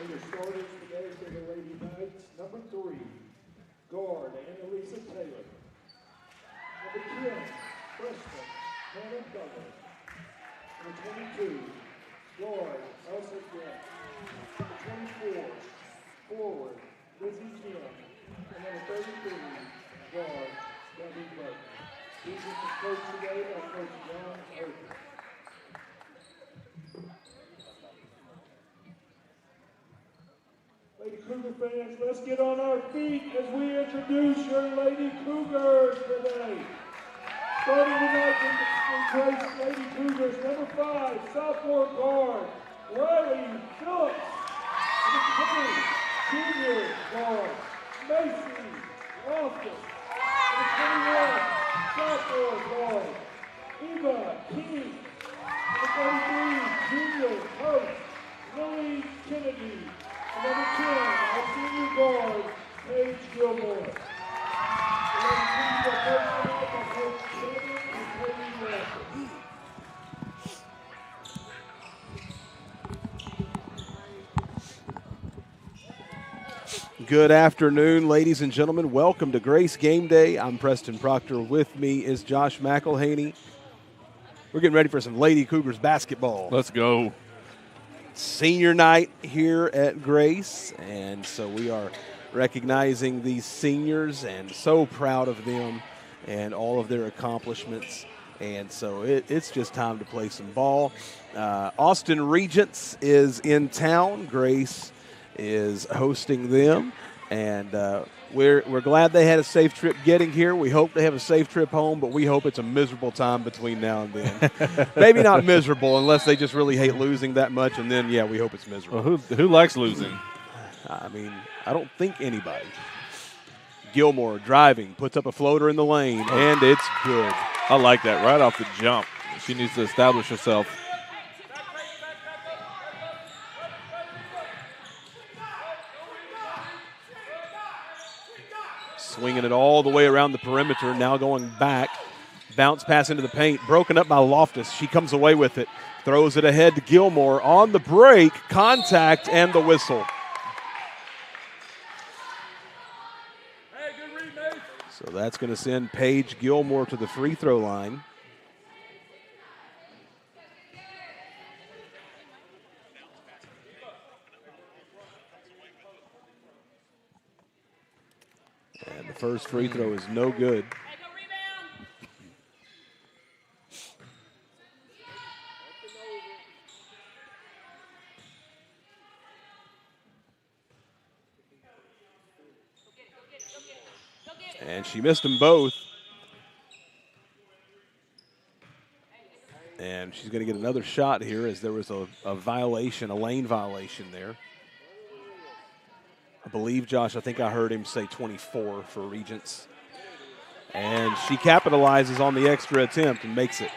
your starters today for the Lady Knights. Number 3, guard Annalisa Taylor. Number 10, freshman Hannah Butler. Number 22, guard Elsa Grant. Number 24, forward Lizzie Kim. And number 33, guard Debbie Burton. These are the coach today by Coach John Oakley. Lady Cougar fans, let's get on our feet as we introduce your Lady Cougars today. Starting tonight in Grace Lady Cougars, number 5, sophomore guard, Riley Phillips. Number 20, junior guard, Macy Loftus. Number 21, sophomore guard, Eva King. Number 33, junior coach, Lily Kennedy. Number 10, our senior guard, Paige Gilmore. The ladies teams are coached tonight by Coach Shannon and Katie Wilson. Good afternoon, ladies and gentlemen. Welcome to Grace Game Day. I'm Preston Proctor. With me is Josh McElhaney. We're getting ready for some Lady Cougars basketball. Let's go. Senior night here at Grace, and so we are recognizing these seniors and so proud of them and all of their accomplishments. And so it's just time to play some ball. Austin Regents is in town. Grace is hosting them, and we're glad they had a safe trip getting here. We hope they have a safe trip home, but we hope it's a miserable time between now and then. Maybe not miserable unless they just really hate losing that much, and then, yeah, we hope it's miserable. Well, who likes losing? I mean, I don't think anybody. Gilmore driving, puts up a floater in the lane, and it's good. I like that right off the jump. She needs to establish herself. Swinging it all the way around the perimeter, now going back. Bounce pass into the paint, broken up by Loftus. She comes away with it, throws it ahead to Gilmore. On the break, contact, and the whistle. So that's going to send Paige Gilmore to the free throw line. And the first free throw is no good. And she missed them both. And she's going to get another shot here as there was a violation, a lane violation there. I believe, Josh, I think I heard him say 24 for Regents. And she capitalizes on the extra attempt and makes it.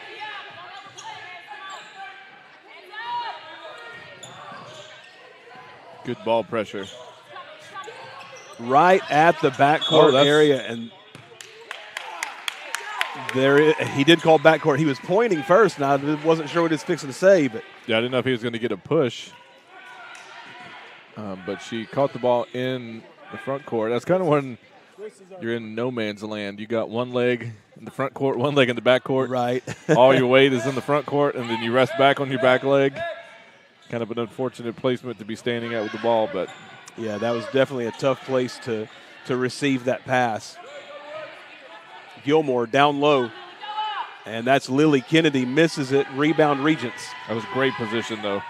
Good ball pressure. Right at the backcourt area, and he did call backcourt. He was pointing first, and I wasn't sure what he was fixing to say. But yeah, I didn't know if he was going to get a push. But she caught the ball in the front court. That's kind of when you're in no man's land. You got one leg in the front court, one leg in the back court. Right. All your weight is in the front court, and then you rest back on your back leg. Kind of an unfortunate placement to be standing at with the ball, but yeah, that was definitely a tough place to receive that pass. Gilmore down low, and that's Lily Kennedy, misses it. Rebound Regents. That was great position, though.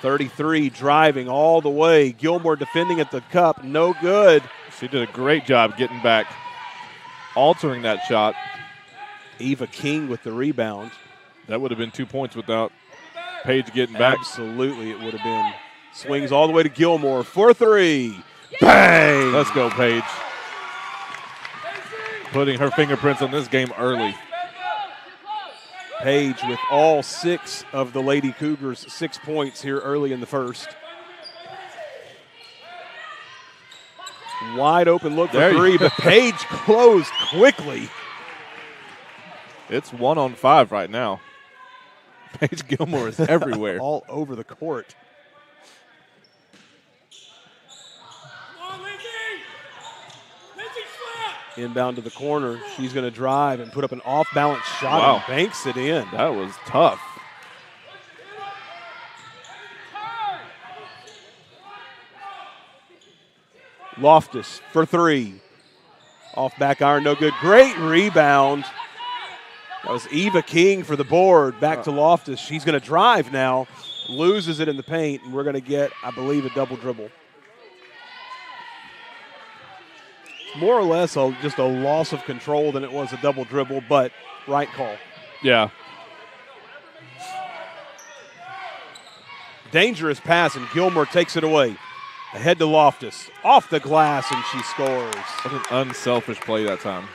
33 driving all the way. Gilmore defending at the cup, no good. She did a great job getting back, altering that shot. Eva King with the rebound. That would have been 2 points without Paige getting back. Absolutely, it would have been. Swings all the way to Gilmore for 3. Bang! Let's go, Paige. Putting her fingerprints on this game early. Paige with all 6 of the Lady Cougars' 6 points here early in the first. Wide open look for 3, but Paige closed quickly. It's 1-on-5 right now. Paige Gilmore is everywhere. All over the court. Inbound to the corner. She's going to drive and put up an off-balance shot Wow. and banks it in. That was tough. Loftus for three. Off back iron, no good. Great rebound. That was Eva King for the board. Back to Loftus. She's going to drive now. Loses it in the paint, and we're going to get, I believe, a double dribble. More or less just a loss of control than it was a double dribble, but right call. Yeah. Dangerous pass, and Gilmore takes it away. Ahead to Loftus. Off the glass, and she scores. What an unselfish play that time.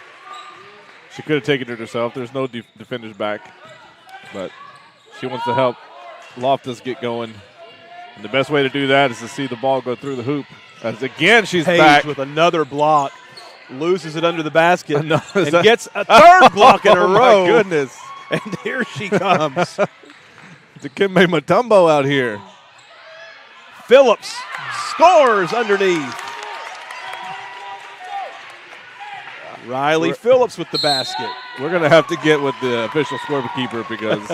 She could have taken it herself. There's no defenders back. But she wants to help Loftus get going. And the best way to do that is to see the ball go through the hoop. As again, she's Page back. with another block. Loses it under the basket. No, and gets a third block in a row. Oh, my goodness. And here she comes. It's a Kimbe Mutombo out here. Phillips scores underneath. Riley Phillips with the basket. We're going to have to get with the official scorekeeper because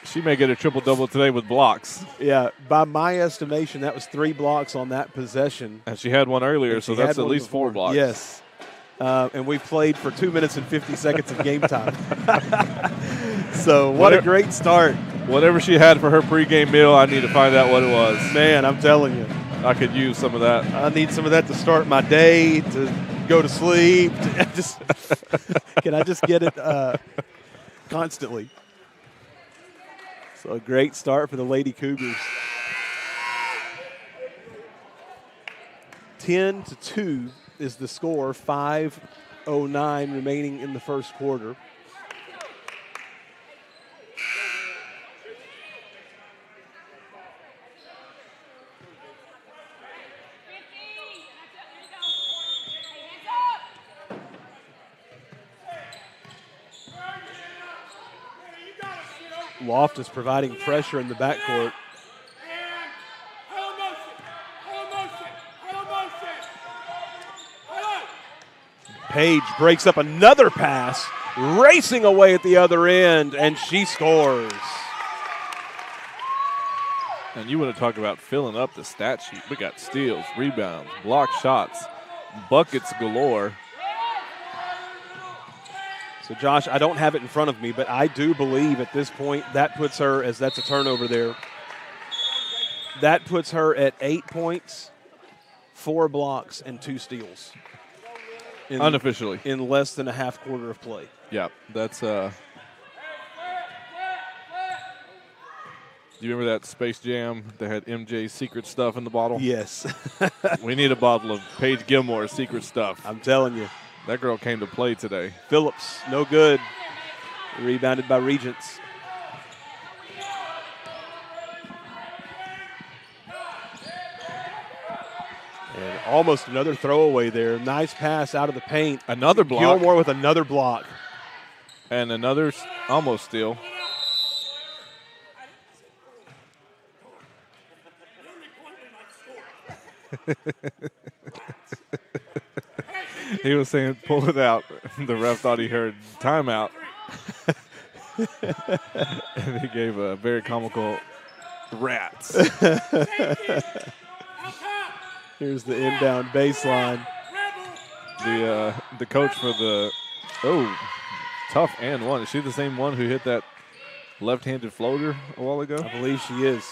she may get a triple-double today with blocks. Yeah, by my estimation, that was 3 blocks on that possession. And she had one earlier, so that's at least 4 blocks. Yes. And we've played for 2 minutes and 50 seconds of game time. So what a great start. Whatever she had for her pregame meal, I need to find out what it was. Man, I'm telling you. I could use some of that. I need some of that to start my day, to go to sleep. Can I just get it constantly? So a great start for the Lady Cougars. 10-2 is the score. 5:09 remaining in the first quarter. Loftus providing pressure in the backcourt. Page breaks up another pass, racing away at the other end, and she scores. And you want to talk about filling up the stat sheet. We got steals, rebounds, block shots, buckets galore. So, Josh, I don't have it in front of me, but I do believe at this point that puts her, as that's a turnover there, that puts her at 8 points, 4 blocks, and 2 steals. Unofficially. In less than a half quarter of play. Yeah, that's do you remember that Space Jam that had MJ's secret stuff in the bottle? Yes. We need a bottle of Paige Gilmore's secret stuff. I'm telling you. That girl came to play today. Phillips, no good. Rebounded by Regents. And almost another throwaway there. Nice pass out of the paint. Another block. Gilmore with another block. And another almost steal. He was saying, pull it out. The ref thought he heard timeout. And he gave a very comical rats. Here's the inbound baseline. The coach for the tough and one. Is she the same one who hit that left-handed floater a while ago? I believe she is.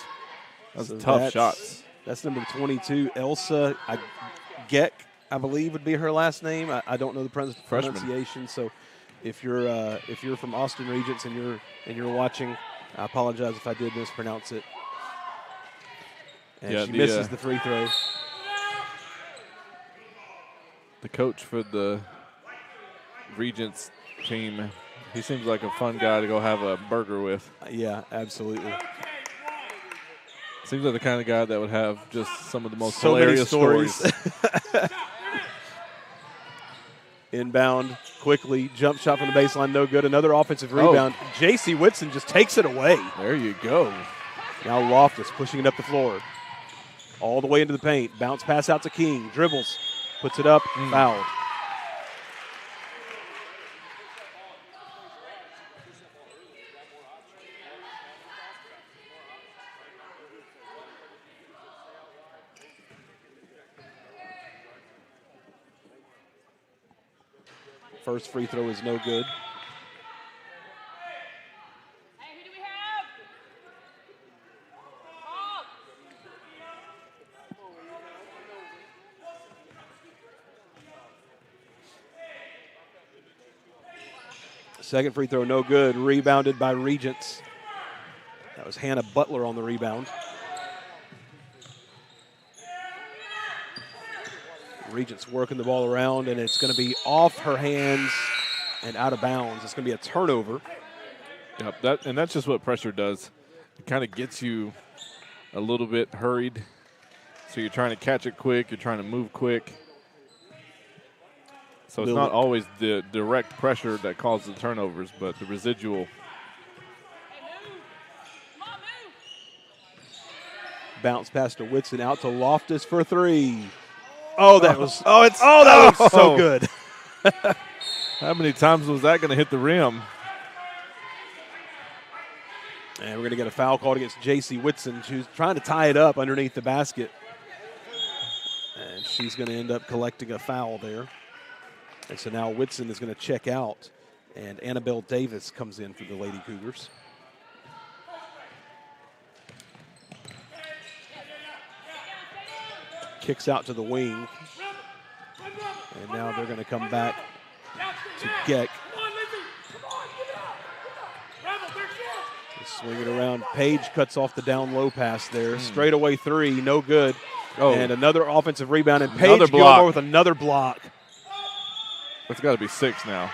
That's tough shots. That's number 22, Elsa Geck, I believe would be her last name. I don't know the pronunciation. So if you're from Austin Regents and you're watching, I apologize if I did mispronounce it. And she misses the free throw. The coach for the Regents team, he seems like a fun guy to go have a burger with. Yeah, absolutely. Seems like the kind of guy that would have just some of the most so hilarious stories. Inbound quickly, jump shot from the baseline, no good. Another offensive rebound. J.C. Whitson just takes it away. There you go. Now Loftus pushing it up the floor. All the way into the paint. Bounce pass out to King. Dribbles. Puts it up. Fouled. First free throw is no good. Hey, who do we have? Second free throw, no good. Rebounded by Regents. That was Hannah Butler on the rebound. Regents working the ball around, and it's going to be off her hands and out of bounds. It's going to be a turnover. Yep, that's just what pressure does. It kind of gets you a little bit hurried. So you're trying to catch it quick. You're trying to move quick. So it's not always the direct pressure that causes the turnovers, but the residual. Bounce pass to Whitson, out to Loftus for three. Oh, that was so good. How many times was that going to hit the rim? And we're going to get a foul called against J.C. Whitson. She was trying to tie it up underneath the basket. And she's going to end up collecting a foul there. And so now Whitson is going to check out. And Annabelle Davis comes in for the Lady Cougars. Kicks out to the wing. And now they're going to come back to Geck. Swing it around. Page cuts off the down low pass there. Straightaway three, no good. Oh. And another offensive rebound. And Another Paige block. Gilmore with another block. That's got to be 6 now.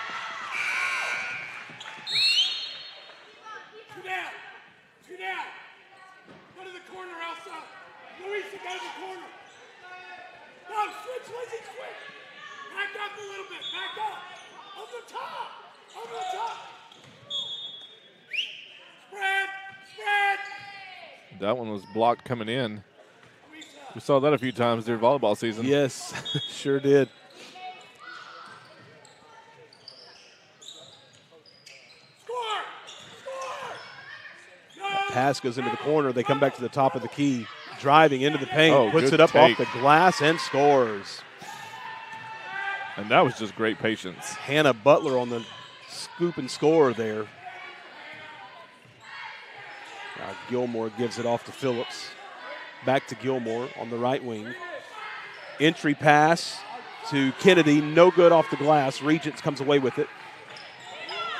Two down. Go to the corner outside. Louisa, go to the corner. No, switch, Lizzie, quick. Back up a little bit. Back up. Over the top. Spread. That one was blocked coming in. We saw that a few times during volleyball season. Yes, sure did. Pass goes into the corner. They come back to the top of the key. Driving into the paint. Puts it up off the glass and scores. And that was just great patience. Hannah Butler on the scoop and score there. Now Gilmore gives it off to Phillips. Back to Gilmore on the right wing. Entry pass to Kennedy. No good off the glass. Regents comes away with it.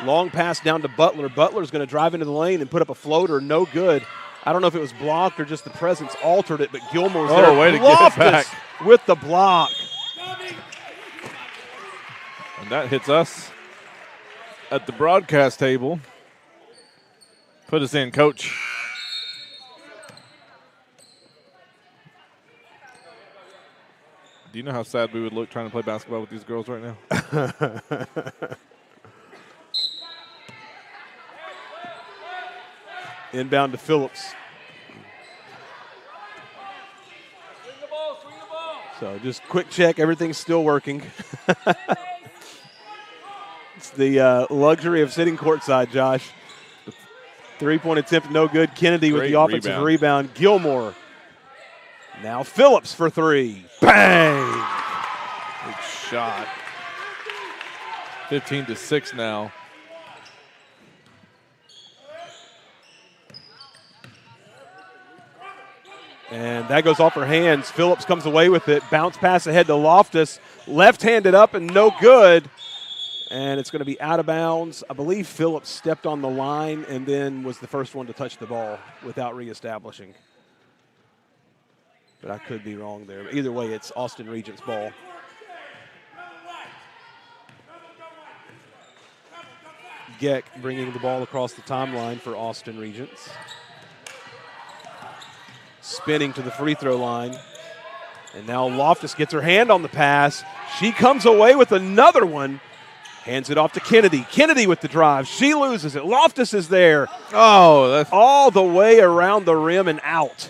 Long pass down to Butler. Butler's going to drive into the lane and put up a floater. No good. I don't know if it was blocked or just the presence altered it, but Gilmore's there. Way to get it back. With the block. And that hits us at the broadcast table. Put us in, Coach. Do you know how sad we would look trying to play basketball with these girls right now? Inbound to Phillips. Swing the ball. So just quick check. Everything's still working. It's the luxury of sitting courtside, Josh. Three-point attempt, no good. Kennedy with the offensive rebound. Gilmore. Now Phillips for three. Bang! Big shot. 15-6 now. And that goes off her hands. Phillips comes away with it. Bounce pass ahead to Loftus. Left-handed up and no good. And it's going to be out of bounds. I believe Phillips stepped on the line and then was the first one to touch the ball without reestablishing. But I could be wrong there. But either way, it's Austin Regents' ball. Geck bringing the ball across the timeline for Austin Regents. Spinning to the free throw line. And now Loftus gets her hand on the pass. She comes away with another one. Hands it off to Kennedy. Kennedy with the drive. She loses it. Loftus is there. Oh, that's All the way around the rim and out.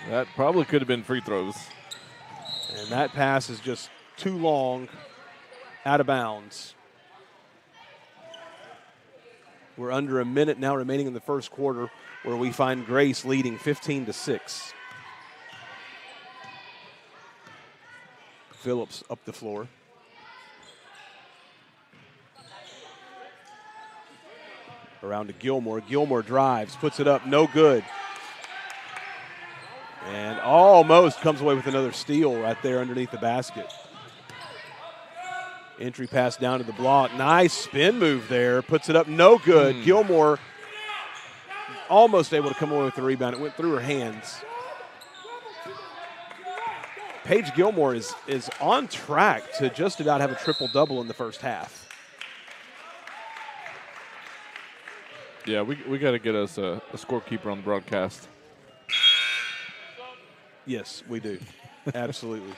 that probably could have been free throws. And that pass is just too long, out of bounds. We're under a minute now remaining in the first quarter, where we find Grace leading 15-6. Phillips up the floor. Around to Gilmore. Gilmore drives, puts it up, no good. And almost comes away with another steal right there underneath the basket. Entry pass down to the block. Nice spin move there. Puts it up, no good. Gilmore almost able to come away with the rebound. It went through her hands. Paige Gilmore is on track to just about have a triple-double in the first half. Yeah, we got to get us a scorekeeper on the broadcast. Yes, we do. Absolutely.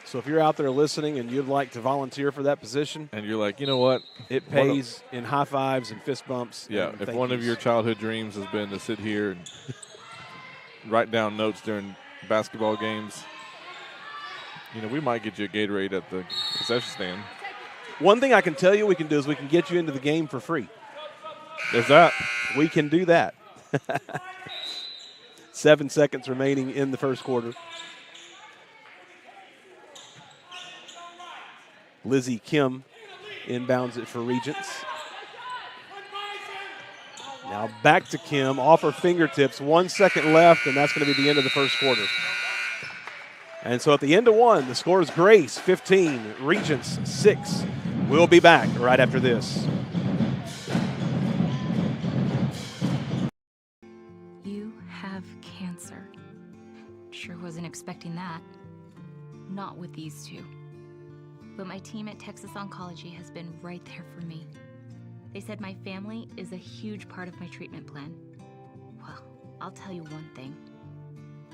So if you're out there listening and you'd like to volunteer for that position, And you're like, you know what? it pays in high fives and fist bumps. Yeah, and if thank one of yous. your childhood dreams has been to sit here and write down notes during basketball games, we might get you a Gatorade at the concession stand. One thing I can tell you we can do is we can get you into the game for free. There's that. We can do that. 7 seconds remaining in the first quarter. Lizzie Kim inbounds it for Regents. Now back to Kim, off her fingertips. 1 second left, and that's going to be the end of the first quarter. And so at the end of one, the score is Grace 15, Regents 6. We'll be back right after this. You have cancer. Sure wasn't expecting that. Not with these two. But my team at Texas Oncology has been right there for me. They said my family is a huge part of my treatment plan. Well, I'll tell you one thing.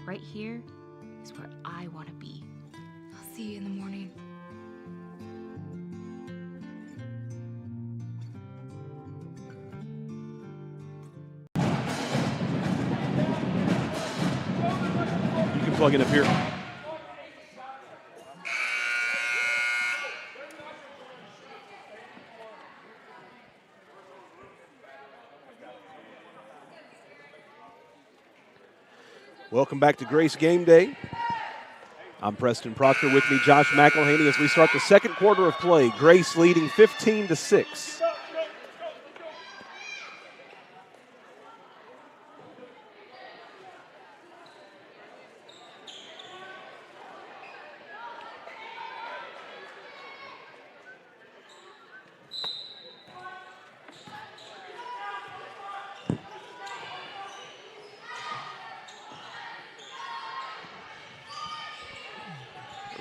Right here is where I want to be. I'll see you in the morning. You can plug it up here. Welcome back to Grace Game Day. I'm Preston Proctor. With me, Josh McElhaney, as we start the second quarter of play. Grace leading 15-6.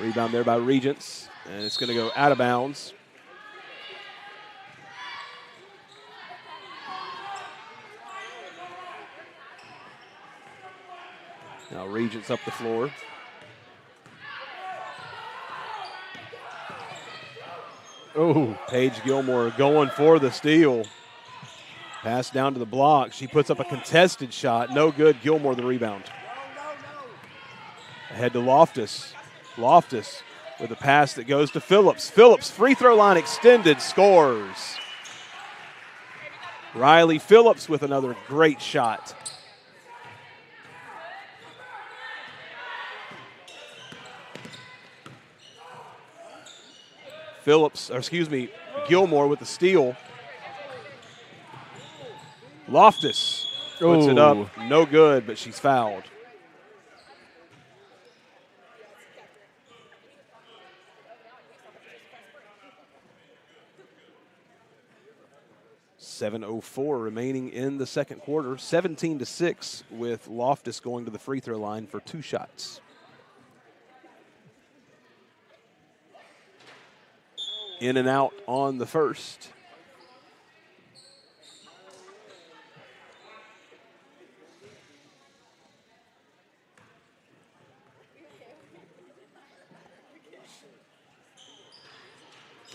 Rebound there by Regents, and it's going to go out of bounds. Now Regents up the floor. Oh, Paige Gilmore going for the steal. Pass down to the block. She puts up a contested shot. No good. Gilmore the rebound. Ahead to Loftus. Loftus with a pass that goes to Phillips. Phillips, free throw line extended, scores. Riley Phillips with another great shot. Gilmore with the steal. Loftus puts it up, no good, but she's fouled. .704 remaining in the second quarter. 17-6 with Loftus going to the free throw line for 2 shots. In and out on the first.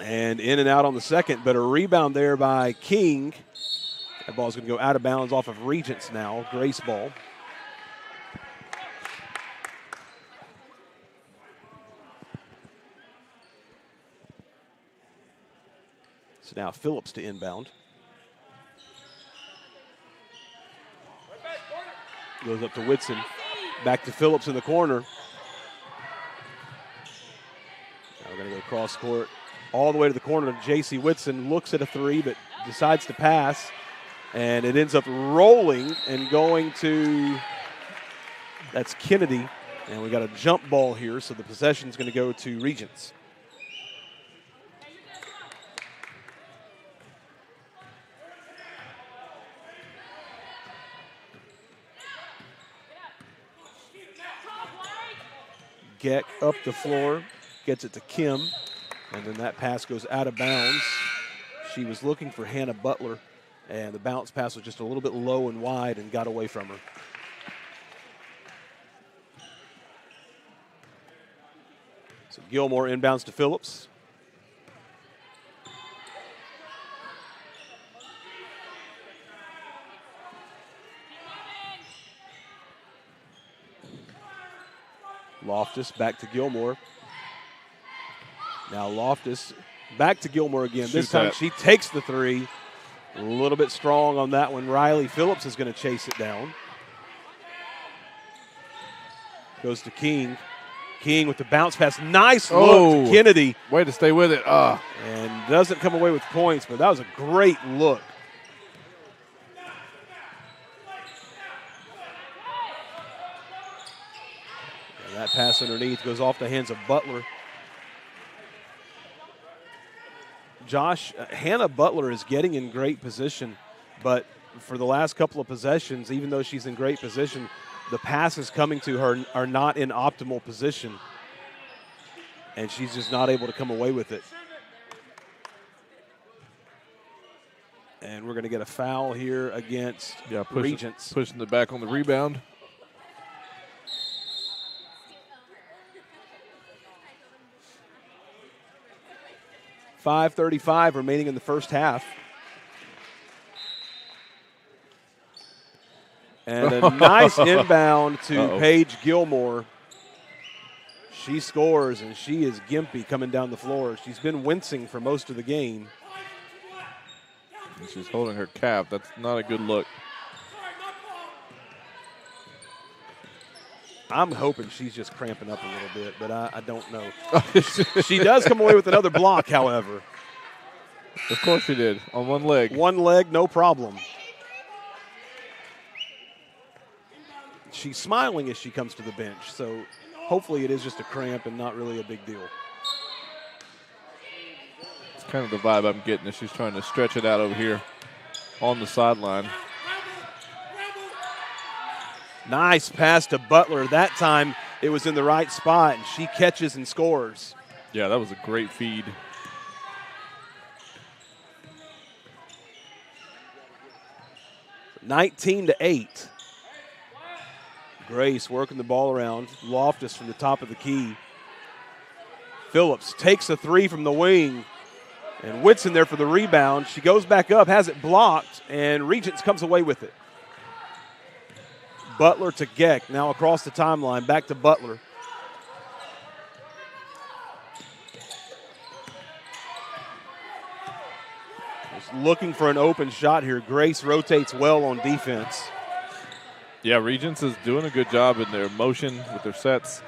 And in and out on the second, but a rebound there by King. That ball's going to go out of bounds off of Regents now, Grace ball. So now Phillips to inbound. Goes up to Whitson. Back to Phillips in the corner. Now we're going to go cross court all the way to the corner. J.C. Whitson looks at a three, but decides to pass. And it ends up rolling and going to, that's Kennedy. And we got a jump ball here, so the possession is going to go to Regents. Geck up the floor, gets it to Kim, and then that pass goes out of bounds. She was looking for Hannah Butler, and the bounce pass was just a little bit low and wide and got away from her. So Gilmore inbounds to Phillips. Loftus back to Gilmore. Now Loftus back to Gilmore again. This time she takes the three. A little bit strong on that one. Riley Phillips is going to chase it down. Goes to King. King with the bounce pass. Nice look to Kennedy. Way to stay with it. And doesn't come away with points, but that was a great look. And that pass underneath goes off the hands of Butler. Josh, Hannah Butler is getting in great position, but for the last couple of possessions, even though she's in great position, the passes coming to her are not in optimal position, and she's just not able to come away with it. And we're going to get a foul here against Regents. Pushing it back on the rebound. .5:35 remaining in the first half. And a nice inbound to Paige Gilmore. She scores, and she is gimpy coming down the floor. She's been wincing for most of the game. And she's holding her calf. That's not a good look. I'm hoping she's just cramping up a little bit, but I don't know. She does come away with another block, however. Of course she did, on one leg. One leg, no problem. She's smiling as she comes to the bench, so hopefully it is just a cramp and not really a big deal. It's kind of the vibe I'm getting as she's trying to stretch it out over here on the sideline. Nice pass to Butler. That time it was in the right spot, and she catches and scores. Yeah, that was a great feed. (19-8). Grace working the ball around. Loftus from the top of the key. Phillips takes a three from the wing, and Whitson there for the rebound. She goes back up, has it blocked, and Regents comes away with it. Butler to Geck, now across the timeline, back to Butler. Just looking for an open shot here. Grace rotates well on defense. Yeah, Regents is doing a good job in their motion with their sets,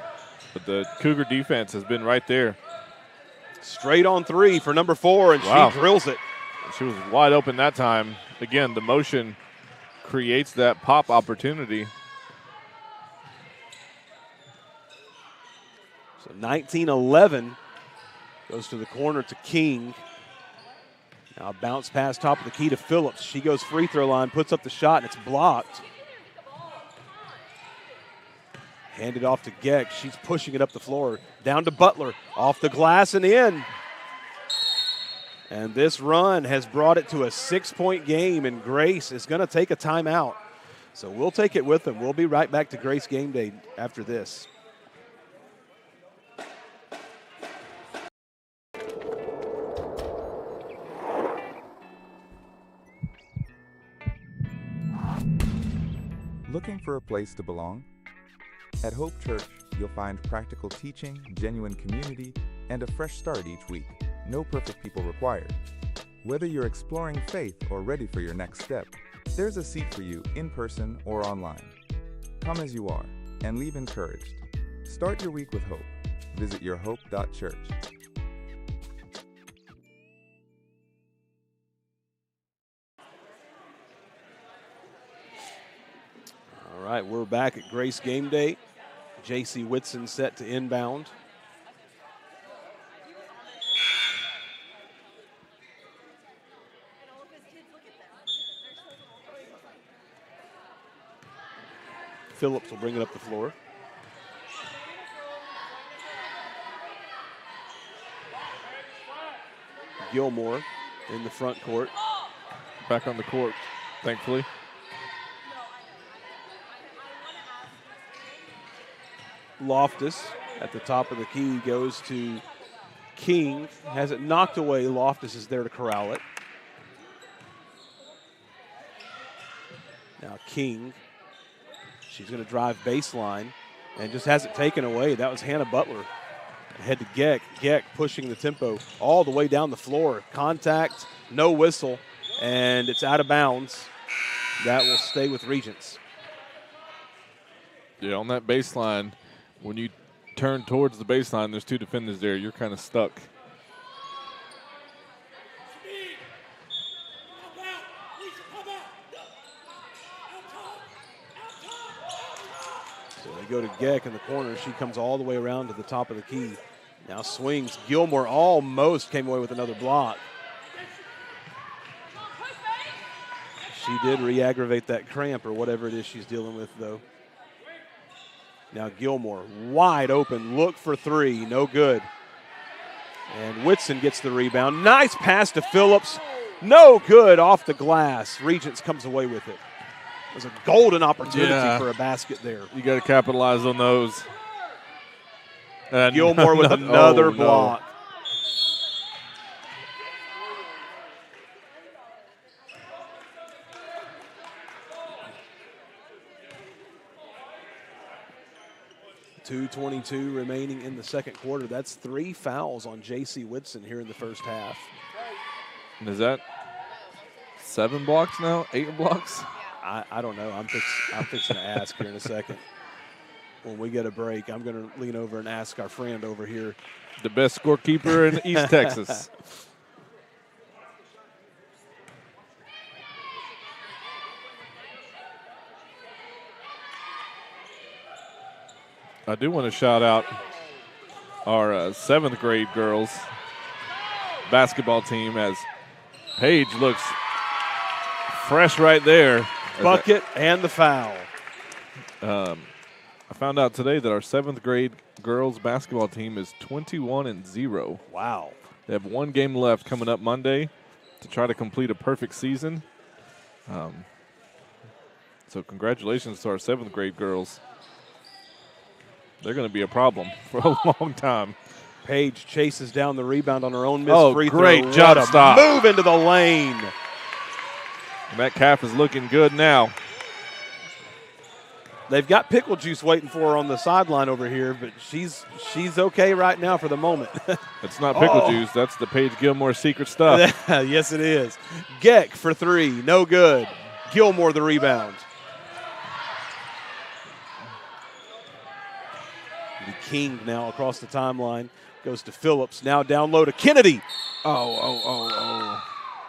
but the Cougar defense has been right there. Straight on three for number 4, and wow. She drills it. She was wide open that time. Again, the motion creates that pop opportunity. So 19-11 goes to the corner to King. Now a bounce pass top of the key to Phillips. She goes free throw line, puts up the shot, and it's blocked. Handed off to Geck. She's pushing it up the floor. Down to Butler. Off the glass and in. And this run has brought it to a 6-point game, and Grace is going to take a timeout. So we'll take it with them. We'll be right back to Grace Game Day after this. Looking for a place to belong? At Hope Church, you'll find practical teaching, genuine community, and a fresh start each week. No perfect people required. Whether you're exploring faith or ready for your next step, there's a seat for you in person or online. Come as you are and leave encouraged. Start your week with hope. Visit yourhope.church. right, we're back at Grace game day. J.C. Whitson set to inbound. Phillips will bring it up the floor. Gilmore in the front court. Back on the court, thankfully. Loftus at the top of the key goes to King. Has it knocked away. Loftus is there to corral it. Now King. She's going to drive baseline and just has it taken away. That was Hannah Butler. Ahead to Geck. Geck pushing the tempo all the way down the floor. Contact, no whistle, and it's out of bounds. That will stay with Regents. Yeah, on that baseline, when you turn towards the baseline, there's two defenders there. You're kind of stuck. So they go to Geck in the corner. She comes all the way around to the top of the key. Now swings. Gilmore almost came away with another block. She did re-aggravate that cramp or whatever it is she's dealing with, though. Now Gilmore wide open, look for three, no good. And Whitson gets the rebound. Nice pass to Phillips, no good off the glass. Regents comes away with it. It was a golden opportunity for a basket there. You got to capitalize on those. And Gilmore with another block. No. .222 remaining in the second quarter. That's 3 fouls on J.C. Whitson here in the first half. And is that 7 blocks now? 8 blocks? I don't know. I'm fixing to ask here in a second. When we get a break, I'm going to lean over and ask our friend over here. The best scorekeeper in East Texas. I do want to shout out our 7th grade girls basketball team as Paige looks fresh right there. Bucket and the foul. I found out today that our 7th grade girls basketball team is 21-0. Wow. They have 1 game left coming up Monday to try to complete a perfect season. So congratulations to our 7th grade girls. They're going to be a problem for a long time. Paige chases down the rebound on her own missed free throw. Great jump stop. Move into the lane. And that calf is looking good now. They've got pickle juice waiting for her on the sideline over here, but she's okay right now for the moment. It's not pickle juice. That's the Paige Gilmore secret stuff. Yes, it is. Geck for 3, no good. Gilmore the rebound. King now across the timeline goes to Phillips. Now down low to Kennedy. Oh.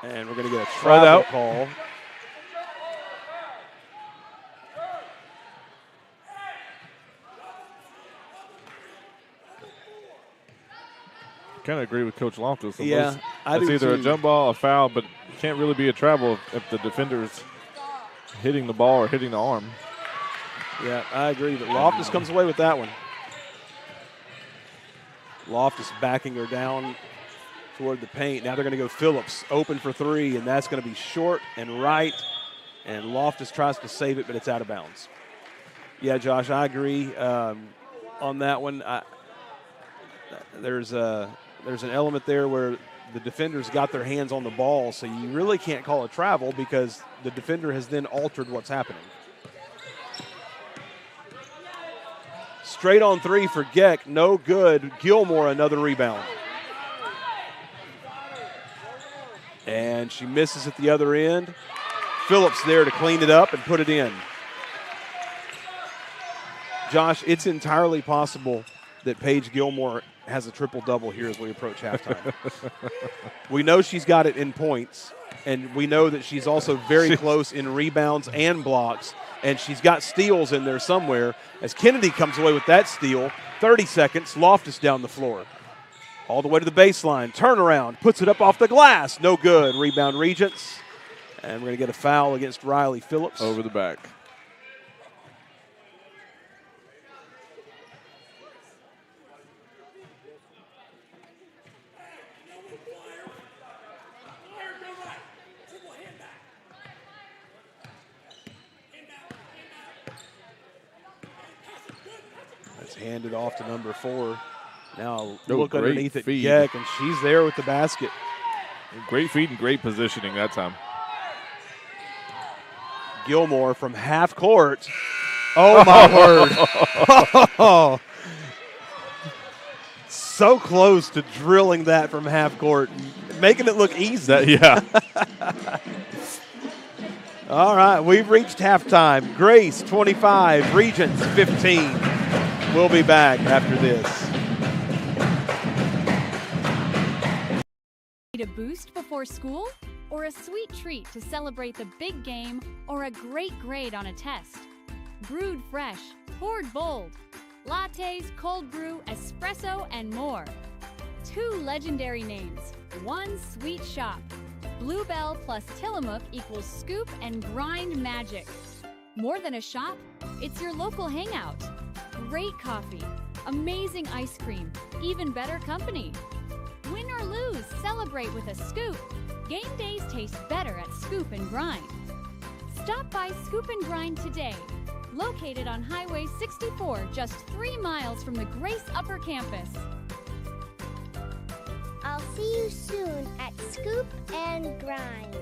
And we're going to get a travel call. Kind of agree with Coach Loftus. Yeah, I it's do either too. a jump ball, a foul, but it can't really be a travel if the defender's hitting the ball or hitting the arm. Yeah, I agree. But Loftus comes away with that one. Loftus backing her down toward the paint. Now they're going to go Phillips open for 3, and that's going to be short and right. And Loftus tries to save it, but it's out of bounds. Yeah, Josh, I agree on that one. There's an element there where the defenders got their hands on the ball, so you really can't call it travel because the defender has then altered what's happening. Straight on 3 for Geck, no good. Gilmore another rebound. And she misses at the other end. Phillips there to clean it up and put it in. Josh, it's entirely possible that Paige Gilmore has a triple-double here as we approach halftime. We know she's got it in points, and we know that she's also very close in rebounds and blocks, and she's got steals in there somewhere. As Kennedy comes away with that steal, 30 seconds, Loftus down the floor. All the way to the baseline, turnaround, puts it up off the glass, no good. Rebound Regents, and we're going to get a foul against Riley Phillips. Over the back. Handed off to number 4. Now Oh, look underneath at feed. Keck, and she's there with the basket. Great feed and great positioning that time. Gilmore from half court. Oh, my word. So close to drilling that from half court, making it look easy. Yeah. All right, we've reached halftime. Grace 25, Regents 15. We'll be back after this. Need a boost before school? Or a sweet treat to celebrate the big game or a great grade on a test? Brewed fresh, poured bold. Lattes, cold brew, espresso, and more. 2 legendary names, 1 sweet shop. Bluebell plus Tillamook equals scoop and grind magic. More than a shop, it's your local hangout. Great coffee, amazing ice cream, even better company. Win or lose, celebrate with a scoop. Game days taste better at Scoop and Grind. Stop by Scoop and Grind today. Located on Highway 64, just 3 miles from the Grace Upper Campus. I'll see you soon at Scoop and Grind.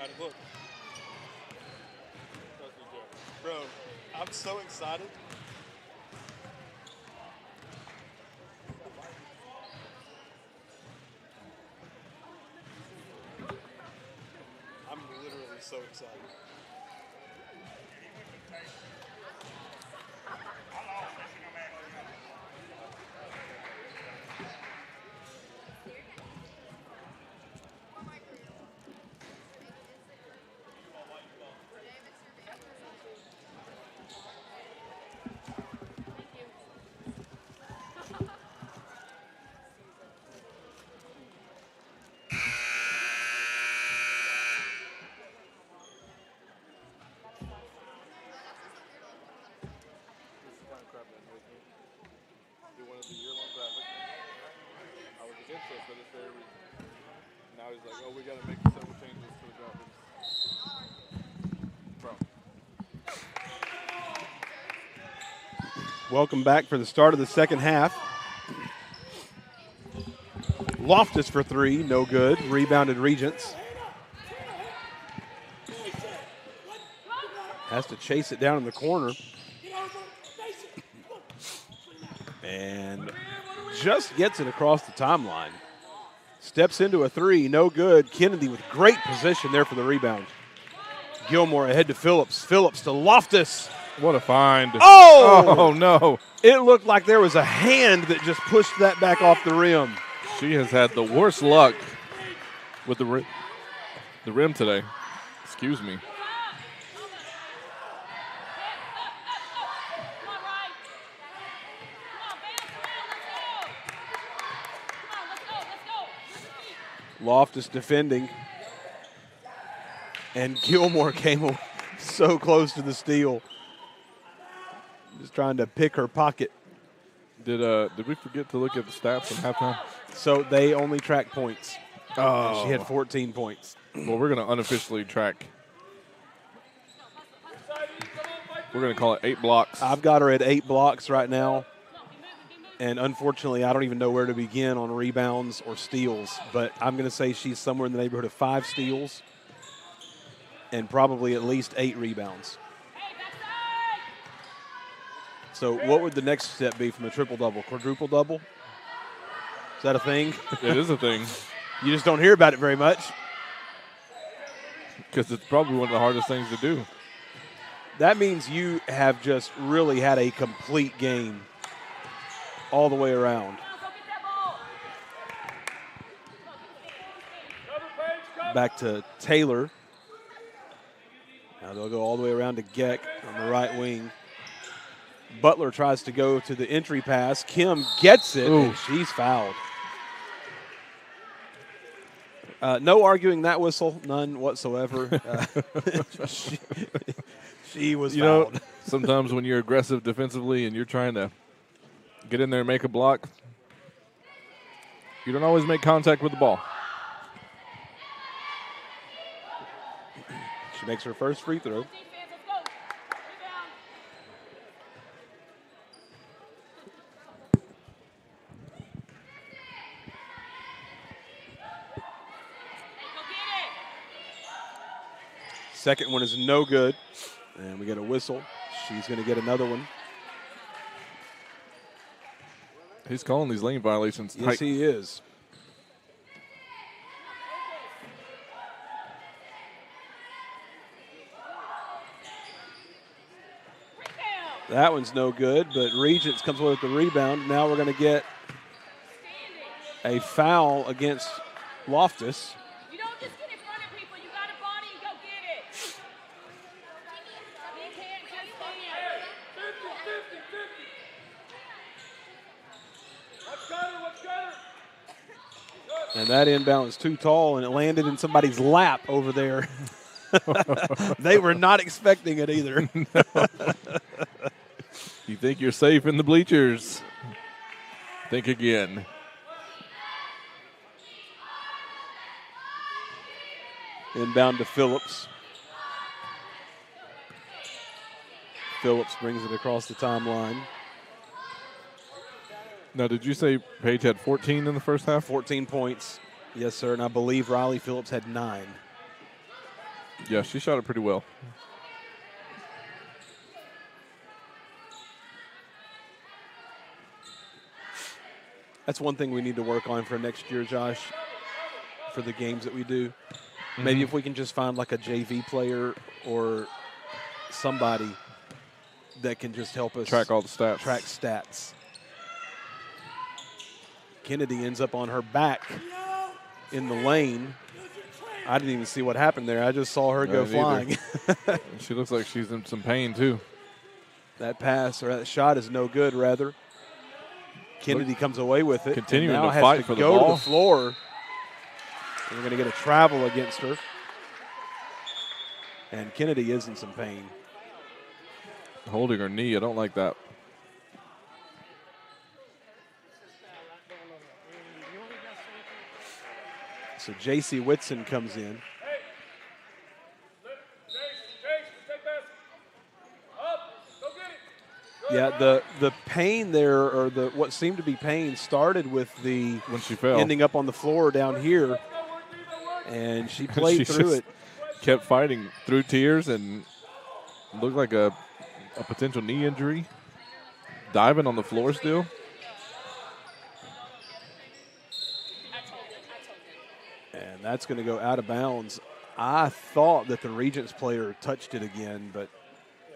excited. Look. Bro, I'm so excited. I'm literally so excited. The year-long graphic. I was against it for this very reason. Now he's like, oh, we got to make several changes to the graphics. Bro. Welcome back for the start of the second half. Loftus for three, no good. Rebounded Regents. Has to chase it down in the corner. And just gets it across the timeline. Steps into a three, no good. Kennedy with great position there for the rebound. Gilmore ahead to Phillips. Phillips to Loftus. What a find. Oh! Oh, no. It looked like there was a hand that just pushed that back off the rim. She has had the worst luck with the rim today. Excuse me. Loftus defending. And Gilmore came so close to the steal. Just trying to pick her pocket. Did we forget to look at the stats in halftime? So they only track points. Oh. She had 14 points. Well, we're going to unofficially track. We're going to call it 8 blocks. I've got her at 8 blocks right now. And unfortunately, I don't even know where to begin on rebounds or steals. But I'm going to say she's somewhere in the neighborhood of 5 steals and probably at least 8 rebounds. So what would the next step be from a triple-double? Quadruple-double? Is that a thing? It is a thing. You just don't hear about it very much. Because it's probably one of the hardest things to do. That means you have just really had a complete game all the way around. Back to Taylor. Now they'll go all the way around to Geck on the right wing. Butler tries to go to the entry pass. Kim gets it, and she's fouled. No arguing that whistle, none whatsoever. She was fouled. Know, sometimes when you're aggressive defensively and you're trying to get in there and make a block, you don't always make contact with the ball. She makes her first free throw. Second one is no good. And we get a whistle. She's going to get another one. He's calling these lane violations tight. Yes, he is. That one's no good, but Regents comes away with the rebound. Now we're going to get a foul against Loftus. You don't just get in front of people. You got a body, you go get it. You can't just stand. 50-50. What's got her? And that inbound was too tall, and it landed in somebody's lap over there. They were not expecting it either. You think you're safe in the bleachers? Think again. Inbound to Phillips. Phillips brings it across the timeline. Now, did you say Paige had 14 in the first half? 14 points. Yes, sir. And I believe Riley Phillips had 9. Yeah, she shot it pretty well. That's one thing we need to work on for next year, Josh, for the games that we do. Maybe if we can just find like a JV player or somebody that can just help us Track all the stats. Track stats. Kennedy ends up on her back in the lane. I didn't even see what happened there. I just saw her go flying. She looks like she's in some pain, too. That pass or that shot is no good, rather. Kennedy comes away with it. Continuing and now to fight has for the go ball. to the floor. We're going to get a travel against her. And Kennedy is in some pain. Holding her knee. I don't like that. So J.C. Whitson comes in. Yeah, the pain there, or the what seemed to be pain, started with the when she fell, ending up on the floor down here, and she played through it. Kept fighting through tears and looked like a potential knee injury. Diving on the floor still. And that's going to go out of bounds. I thought that the Regents player touched it again, but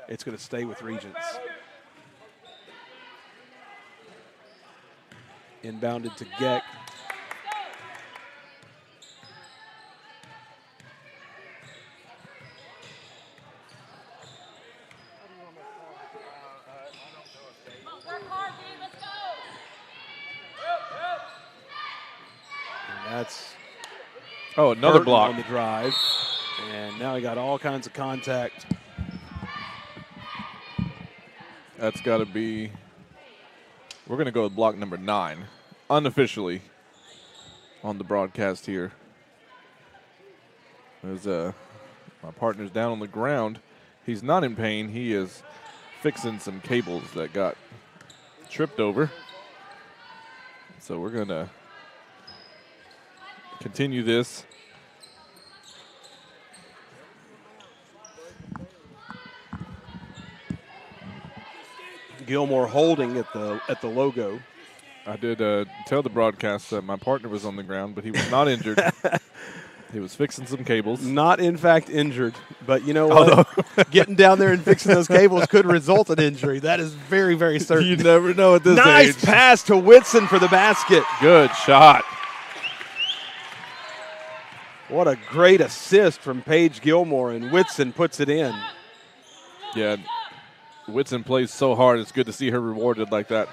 it's going to stay with Regents. Inbounded to Geck. And that's another block on the drive. And now he got all kinds of contact. That's got to be. We're going to go with block number 9, unofficially, on the broadcast here. As my partner's down on the ground. He's not in pain. He is fixing some cables that got tripped over. So we're going to continue this. Gilmore holding at the logo. I did tell the broadcast that my partner was on the ground, but he was not injured. He was fixing some cables. Not, in fact, injured. But you know what? Getting down there and fixing those cables could result in injury. That is very, very certain. You never know at this age. Nice pass to Whitson for the basket. Good shot. What a great assist from Paige Gilmore, and Whitson puts it in. Yeah, Whitson plays so hard. It's good to see her rewarded like that.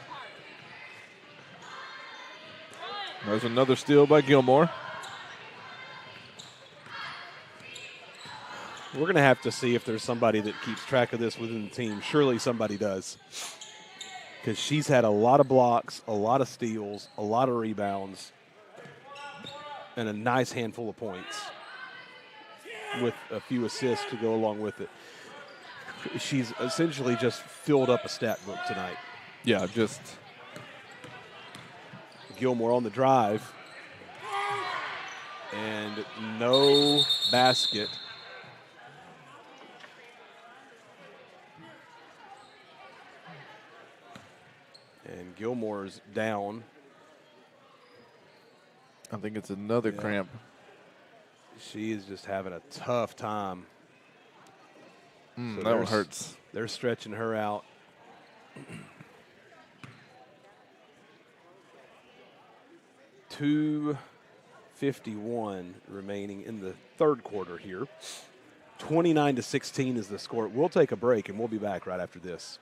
There's another steal by Gilmore. We're going to have to see if there's somebody that keeps track of this within the team. Surely somebody does. Because she's had a lot of blocks, a lot of steals, a lot of rebounds, and a nice handful of points with a few assists to go along with it. She's essentially just filled up a stat book tonight. Yeah, just Gilmore on the drive. And no basket. And Gilmore's down. I think it's another cramp. She is just having a tough time. So that one hurts. They're stretching her out. .251 remaining in the third quarter here. 29-16 is the score. We'll take a break, and we'll be back right after this.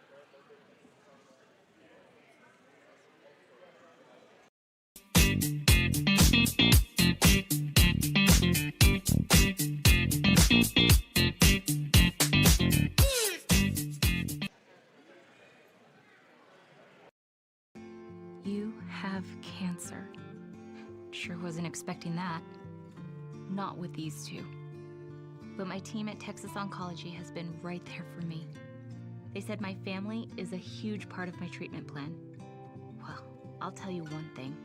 You have cancer. Sure wasn't expecting that. Not with these two. But my team at Texas Oncology has been right there for me. They said my family is a huge part of my treatment plan. Well, I'll tell you one thing.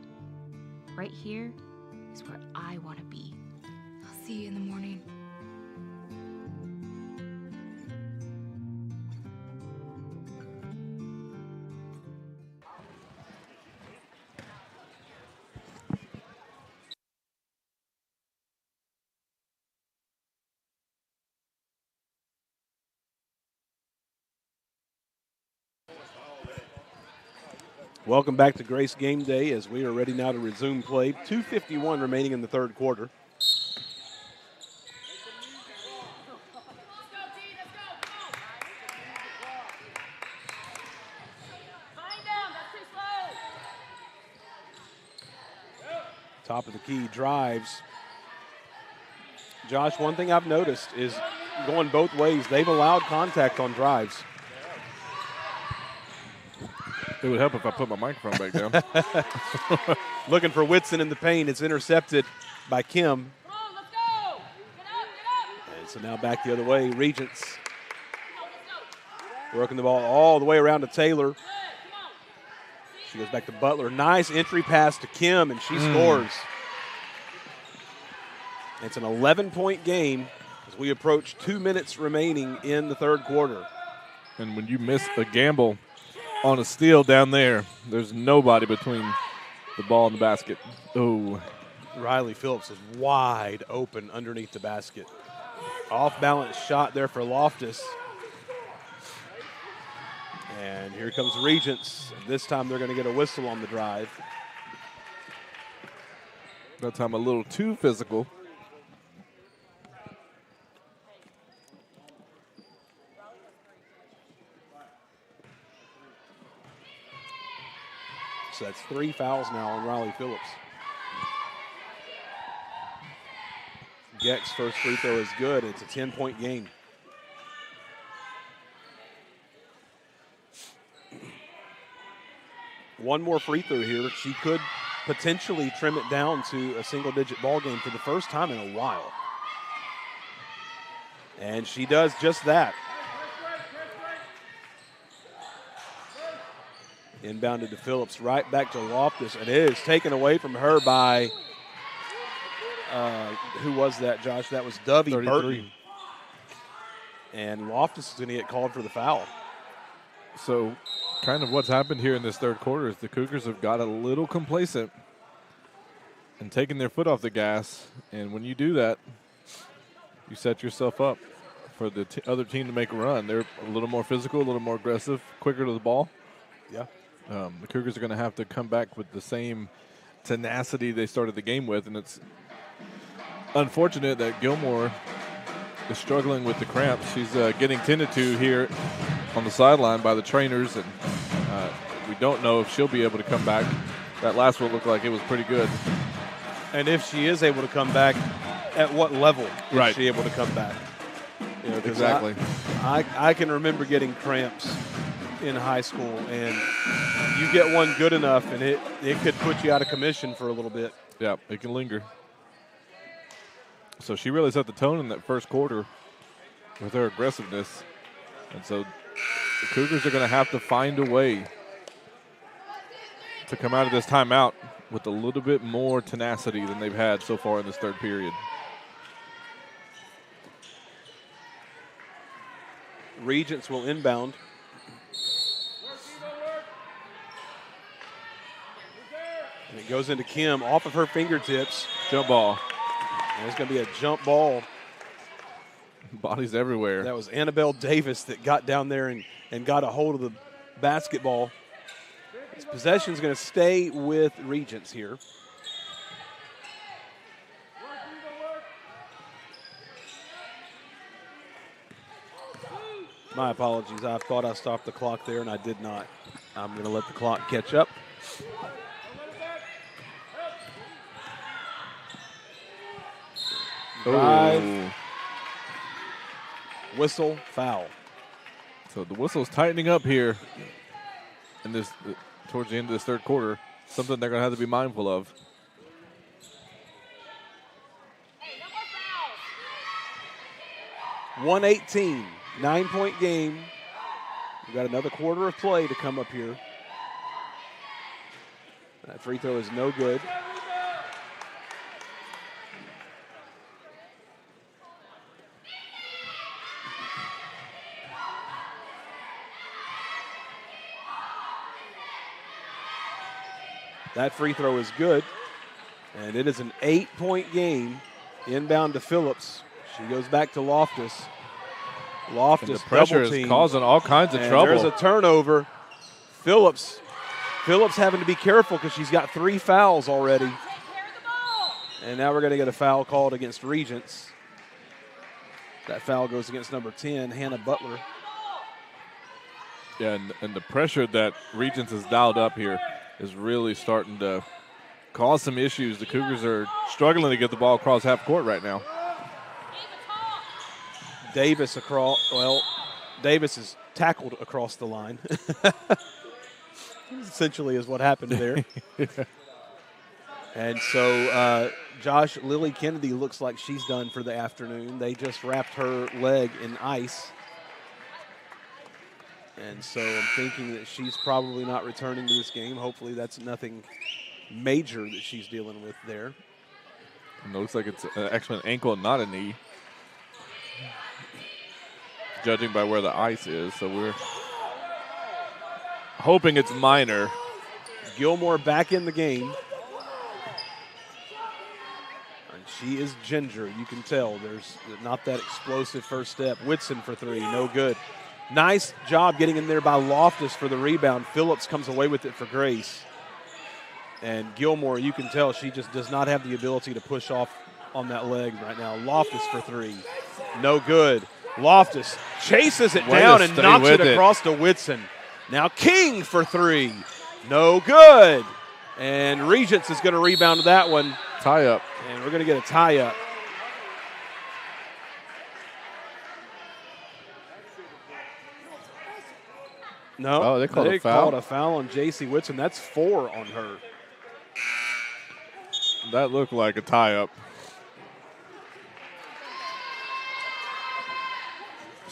Right here is where I want to be. I'll see you in the morning. Welcome back to Grace Game Day as we are ready now to resume play. 2:51 remaining in the third quarter. Top of the key drives. Josh, one thing I've noticed is going both ways. They've allowed contact on drives. It would help if I put my microphone back down. Looking for Whitson in the paint. It's intercepted by Kim. Come on, let's go. Get up. And so now back the other way. Regents working the ball all the way around to Taylor. She goes back to Butler. Nice entry pass to Kim, and she scores. It's an 11-point game as we approach 2 minutes remaining in the third quarter. And when you miss a gamble on a steal down there, there's nobody between the ball and the basket. Oh, Riley Phillips is wide open underneath the basket. Off-balance shot there for Loftus. And here comes Regents. This time they're going to get a whistle on the drive. that time a little too physical. So that's 3 fouls now on Riley Phillips. Geck's first free throw is good. It's a 10-point game. One more free throw here. She could potentially trim it down to a single-digit ball game for the first time in a while. And she does just that. Inbounded to Phillips, right back to Loftus, and it is taken away from her by, who was that, Josh? That was Dovey Burton. And Loftus is going to get called for the foul. So kind of what's happened here in this third quarter is the Cougars have got a little complacent and taken their foot off the gas. And when you do that, you set yourself up for the other team to make a run. They're a little more physical, a little more aggressive, quicker to the ball. Yeah. The Cougars are going to have to come back with the same tenacity they started the game with, and it's unfortunate that Gilmore is struggling with the cramps. She's getting tended to here on the sideline by the trainers, and we don't know if she'll be able to come back. That last one looked like it was pretty good. And if she is able to come back, at what level is she able to come back? You know, exactly. I can remember getting cramps in high school, and you get one good enough, and it could put you out of commission for a little bit. Yeah, it can linger. So she really set the tone in that first quarter with her aggressiveness. And so the Cougars are going to have to find a way to come out of this timeout with a little bit more tenacity than they've had so far in this third period. Regents will inbound. And it goes into Kim off of her fingertips. Jump ball. And it's going to be a jump ball. Bodies everywhere. That was Annabelle Davis that got down there and got a hold of the basketball. This possession is going to stay with Regents here. My apologies. I thought I stopped the clock there, and I did not. I'm going to let the clock catch up. Drive. Whistle, foul. So the whistle's tightening up here in this towards the end of this third quarter. Something they're going to have to be mindful of. Hey, no more fouls. 118, 9-point game. We've got another quarter of play to come up here. That free throw is no good. That free throw is good, and it is an 8-point game. Inbound to Phillips. She goes back to Loftus. Loftus and the pressure double team. is causing all kinds of trouble. There's a turnover. Phillips Phillips having to be careful because she's got 3 fouls already. Take care of the ball. And now we're going to get a foul called against Regents. That foul goes against number 10, Hannah Butler. Yeah, and the pressure that Regents has dialed up here is really starting to cause some issues. The Cougars are struggling to get the ball across half court right now. Davis is tackled across the line. Essentially is what happened there. And so Josh Lily Kennedy looks like she's done for the afternoon. They just wrapped her leg in ice. And so I'm thinking that she's probably not returning to this game. Hopefully that's nothing major that she's dealing with there. And it looks like it's actually an ankle and not a knee, judging by where the ice is. So we're hoping it's minor. Gilmore back in the game. And she is ginger, you can tell. There's not that explosive first step. Whitson for 3, no good. Nice job getting in there by Loftus for the rebound. Phillips comes away with it for Grace. And Gilmore, you can tell she just does not have the ability to push off on that leg right now. Loftus for 3, no good. Loftus chases it down and knocks it across to Whitson. Now King for 3, no good. And Regents is going to rebound to that one. Tie up. And we're going to get a tie up. No, oh, they called a foul? Called a foul on J.C. Whitson. That's 4 on her. That looked like a tie-up.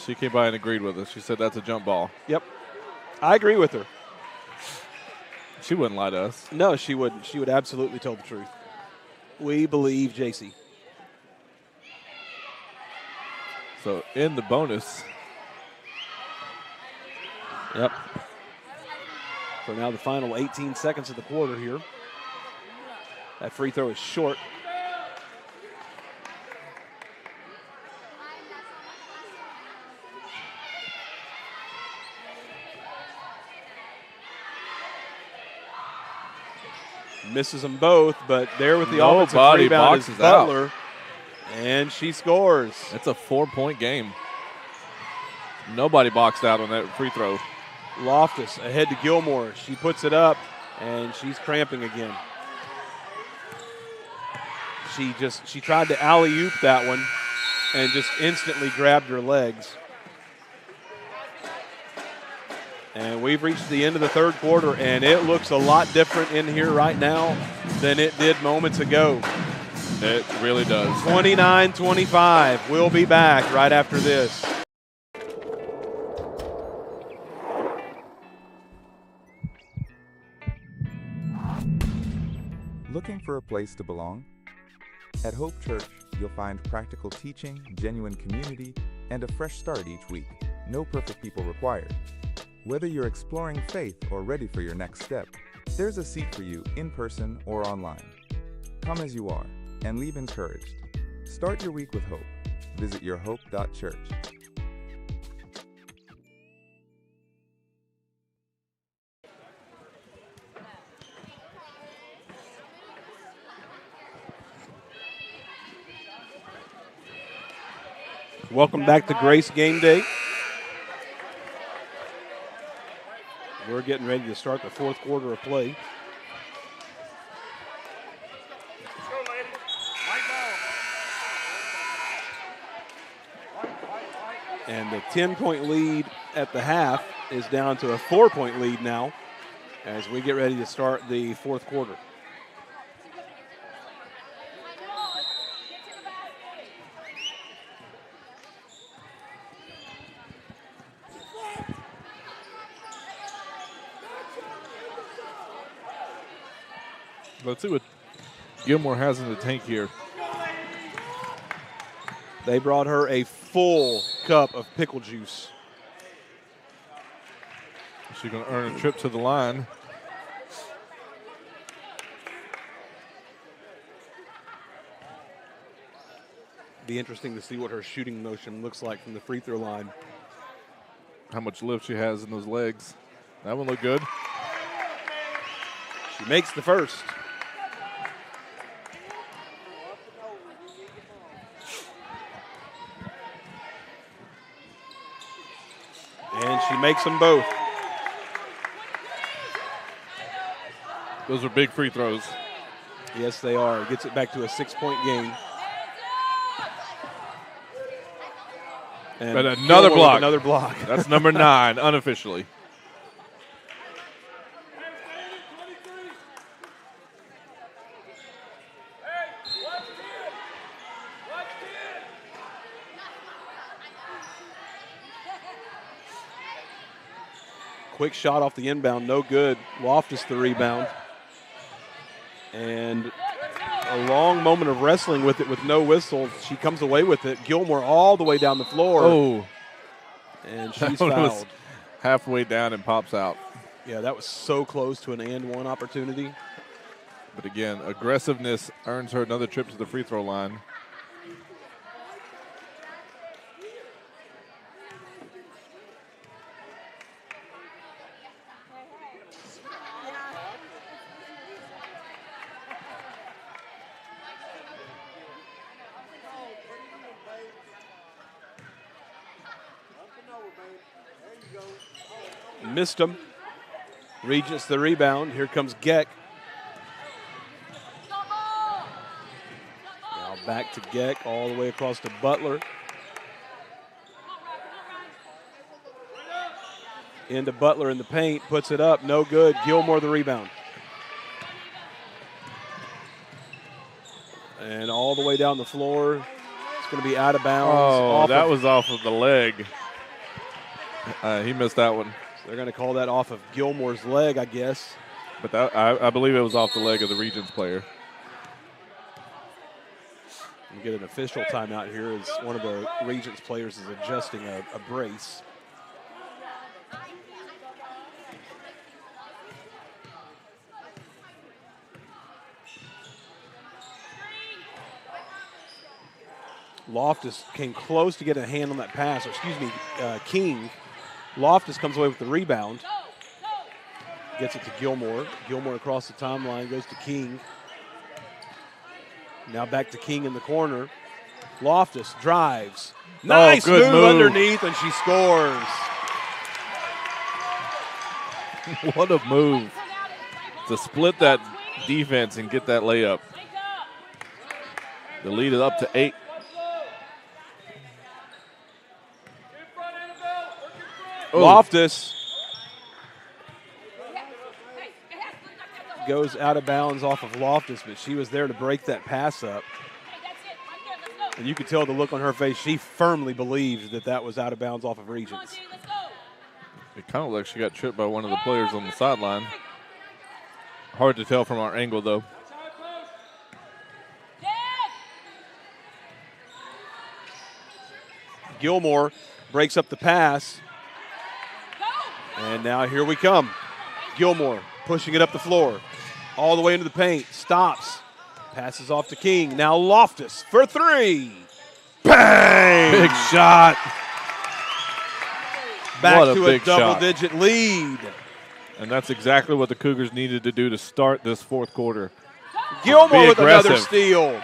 She came by and agreed with us. She said that's a jump ball. Yep. I agree with her. She wouldn't lie to us. No, she wouldn't. She would absolutely tell the truth. We believe J.C. So in the bonus. Yep. So now the final 18 seconds of the quarter here. That free throw is short. Misses them both, but there with the offensive rebound is Butler. Out. And she scores. It's a 4-point game. Nobody boxed out on that free throw. Loftus ahead to Gilmore. She puts it up, and she's cramping again. She tried to alley-oop that one and just instantly grabbed her legs. And we've reached the end of the third quarter, and it looks a lot different in here right now than it did moments ago. It really does. 29-25. We'll be back right after this. Looking for a place to belong? At Hope Church, you'll find practical teaching, genuine community, and a fresh start each week. No perfect people required. Whether you're exploring faith or ready for your next step, there's a seat for you in person or online. Come as you are and leave encouraged. Start your week with hope. Visit yourhope.church. Welcome back to Grace Game Day. We're getting ready to start the fourth quarter of play. And the 10-point lead at the half is down to a 4-point lead now as we get ready to start the fourth quarter. Let's see what Gilmore has in the tank here. They brought her a full cup of pickle juice. She's going to earn a trip to the line. Be interesting to see what her shooting motion looks like from the free throw line. How much lift she has in those legs. That one looked good. She makes the first. And she makes them both. Those are big free throws. Yes, they are. Gets it back to a 6-point game. And But another Gilmore block. with another block. That's number 9, unofficially. Quick shot off the inbound, no good. Loftus the rebound. And a long moment of wrestling with it with no whistle. She comes away with it. Gilmore all the way down the floor. Oh. And she's That one was fouled. halfway down and pops out. Yeah, that was so close to an and one opportunity. But again, aggressiveness earns her another trip to the free throw line. Missed him. Regents the rebound. Here comes Geck. Now back to Geck, all the way across to Butler. Into Butler in the paint, puts it up, no good. Gilmore the rebound. And all the way down the floor. It's going to be out of bounds. Oh, that was off of the leg. He missed that one. They're going to call that off of Gilmore's leg, I guess. But that, I believe it was off the leg of the Regents player. We get an official timeout here as one of the Regents players is adjusting a brace. Loftus came close to getting a hand on that pass, or excuse me, King. Loftus comes away with the rebound. Gets it to Gilmore. Gilmore across the timeline, goes to King. Now back to King in the corner. Loftus drives. Nice good move underneath, and she scores. What a move to split that defense and get that layup. The lead is up to 8. Loftus goes out of bounds off of Loftus, but she was there to break that pass up. And you could tell the look on her face. She firmly believed that that was out of bounds off of Regents. It kind of looks like she got tripped by one of the players on the sideline. Hard to tell from our angle, though. Gilmore breaks up the pass. And now here we come. Gilmore pushing it up the floor. All the way into the paint. Stops. Passes off to King. Now Loftus for 3. Bang! Big shot. Back to a double-digit lead. And that's exactly what the Cougars needed to do to start this fourth quarter. Gilmore with another steal.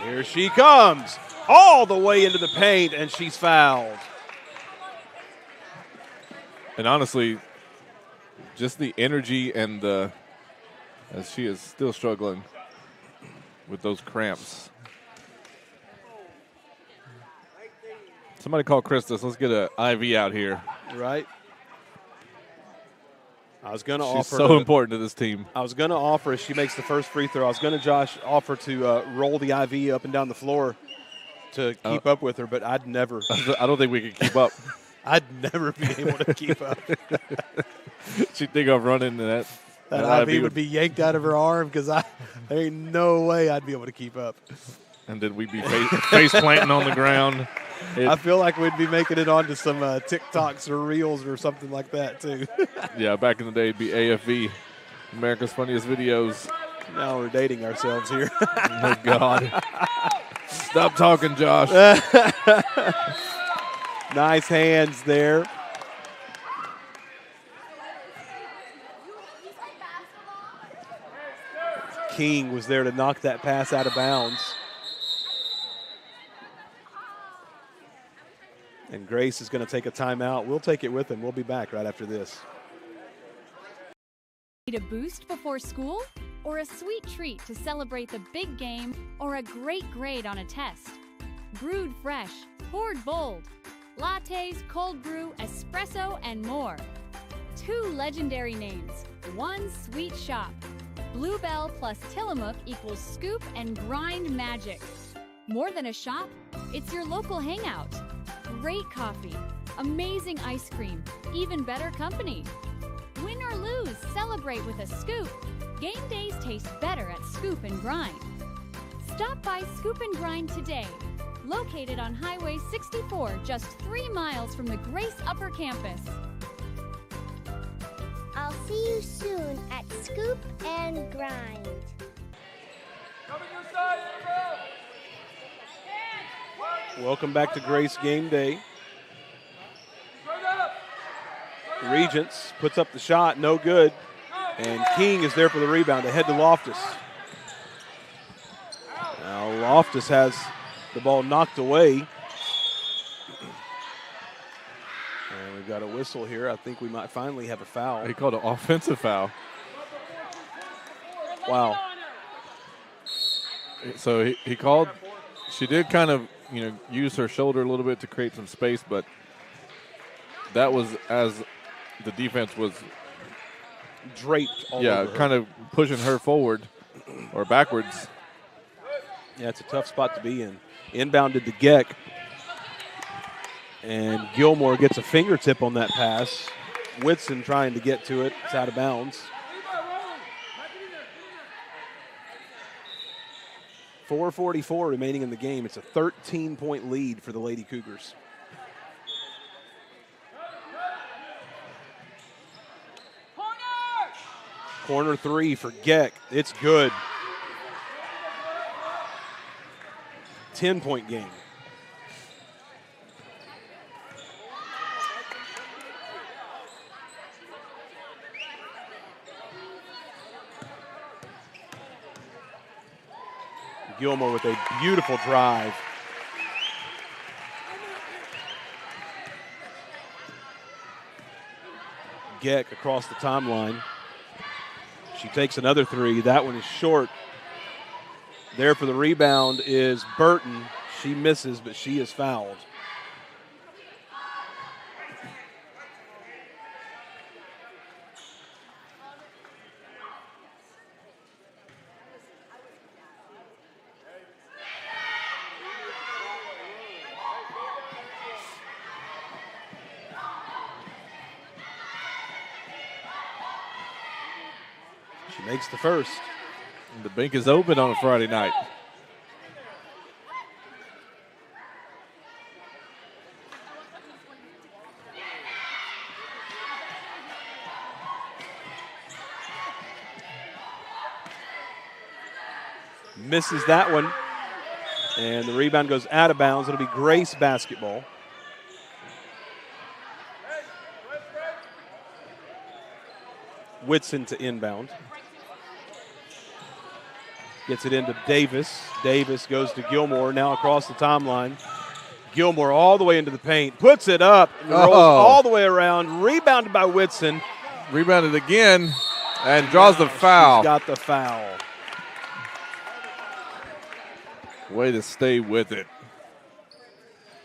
Here she comes. All the way into the paint, and she's fouled. And honestly, just the energy and as she is still struggling with those cramps. Somebody call Christus. Let's get an IV out here. Right. I was going to offer. She's so important to this team. I was going to offer, as she makes the first free throw, I was going to, Josh, offer to roll the IV up and down the floor to keep up with her, but I'd never. I don't think we could keep up. I'd never be able to keep up. She'd think of running to that IV would be yanked out of her arm because there ain't no way I'd be able to keep up. And then we'd be face planting on the ground. I feel like we'd be making it onto some TikToks or Reels or something like that, too. Yeah, back in the day, it'd be AFV, America's Funniest Videos. Now we're dating ourselves here. Oh, God. Stop talking, Josh. Nice hands there. King was there to knock that pass out of bounds. And Grace is going to take a timeout. We'll take it with him. We'll be back right after this. Need a boost before school? Or a sweet treat to celebrate the big game? Or a great grade on a test? Brewed fresh, poured bold. Lattes, cold brew, espresso, and more. 2 legendary names, 1 sweet shop. Bluebell plus Tillamook equals scoop and grind magic. More than a shop, it's your local hangout. Great coffee, amazing ice cream, even better company. Win or lose, celebrate with a scoop. Game days taste better at Scoop and Grind. Stop by Scoop and Grind today. Located on Highway 64, just 3 miles from the Grace Upper Campus. I'll see you soon at Scoop and Grind. Welcome back to Grace Game Day. Regents puts up the shot, no good. And King is there for the rebound, ahead to Loftus. Now Loftus has the ball knocked away. And we've got a whistle here. I think we might finally have a foul. He called an offensive foul. Wow. So he called. She did kind of, use her shoulder a little bit to create some space, but that was as the defense was draped all over her. Kind of pushing her forward or backwards. Yeah, it's a tough spot to be in. Inbounded to Geck. And Gilmore gets a fingertip on that pass. Whitson trying to get to it. It's out of bounds. 4:44 remaining in the game. It's a 13-point lead for the Lady Cougars. Corner 3 for Geck. It's good. 10-point game. Gilmore with a beautiful drive. Geck across the timeline. She takes another 3. That one is short. There for the rebound is Burton. She misses, but she is fouled. She makes the first. The bank is open on a Friday night. Misses that one. And the rebound goes out of bounds. It'll be Grace basketball. Whitson to inbound. Gets it into Davis. Davis goes to Gilmore, now across the timeline. Gilmore all the way into the paint, puts it up, and rolls all the way around, rebounded by Whitson. Rebounded again, and draws the foul. She's got the foul. Way to stay with it.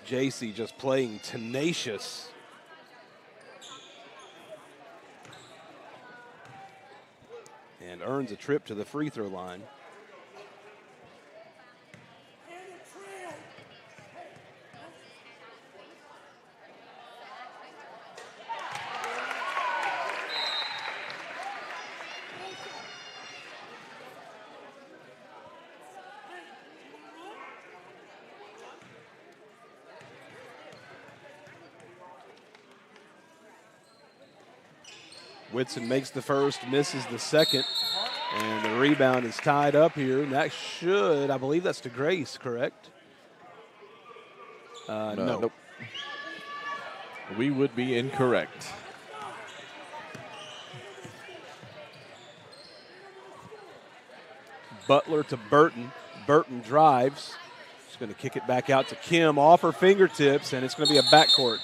JC just playing tenacious. And earns a trip to the free throw line. Whitson makes the first, misses the second, and the rebound is tied up here. And that should, I believe that's to Grace, correct? No. Nope. We would be incorrect. Butler to Burton. Burton drives. She's going to kick it back out to Kim off her fingertips, and it's going to be a backcourt.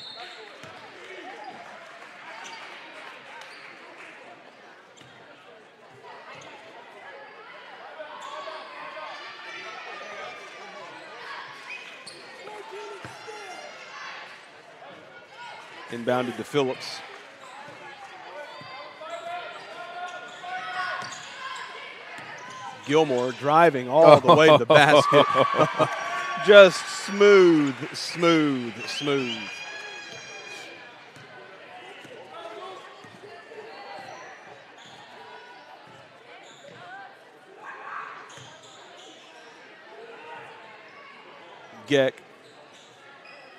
Inbounded to Phillips. Gilmore driving all the way to the basket. Just smooth, smooth, smooth. Geck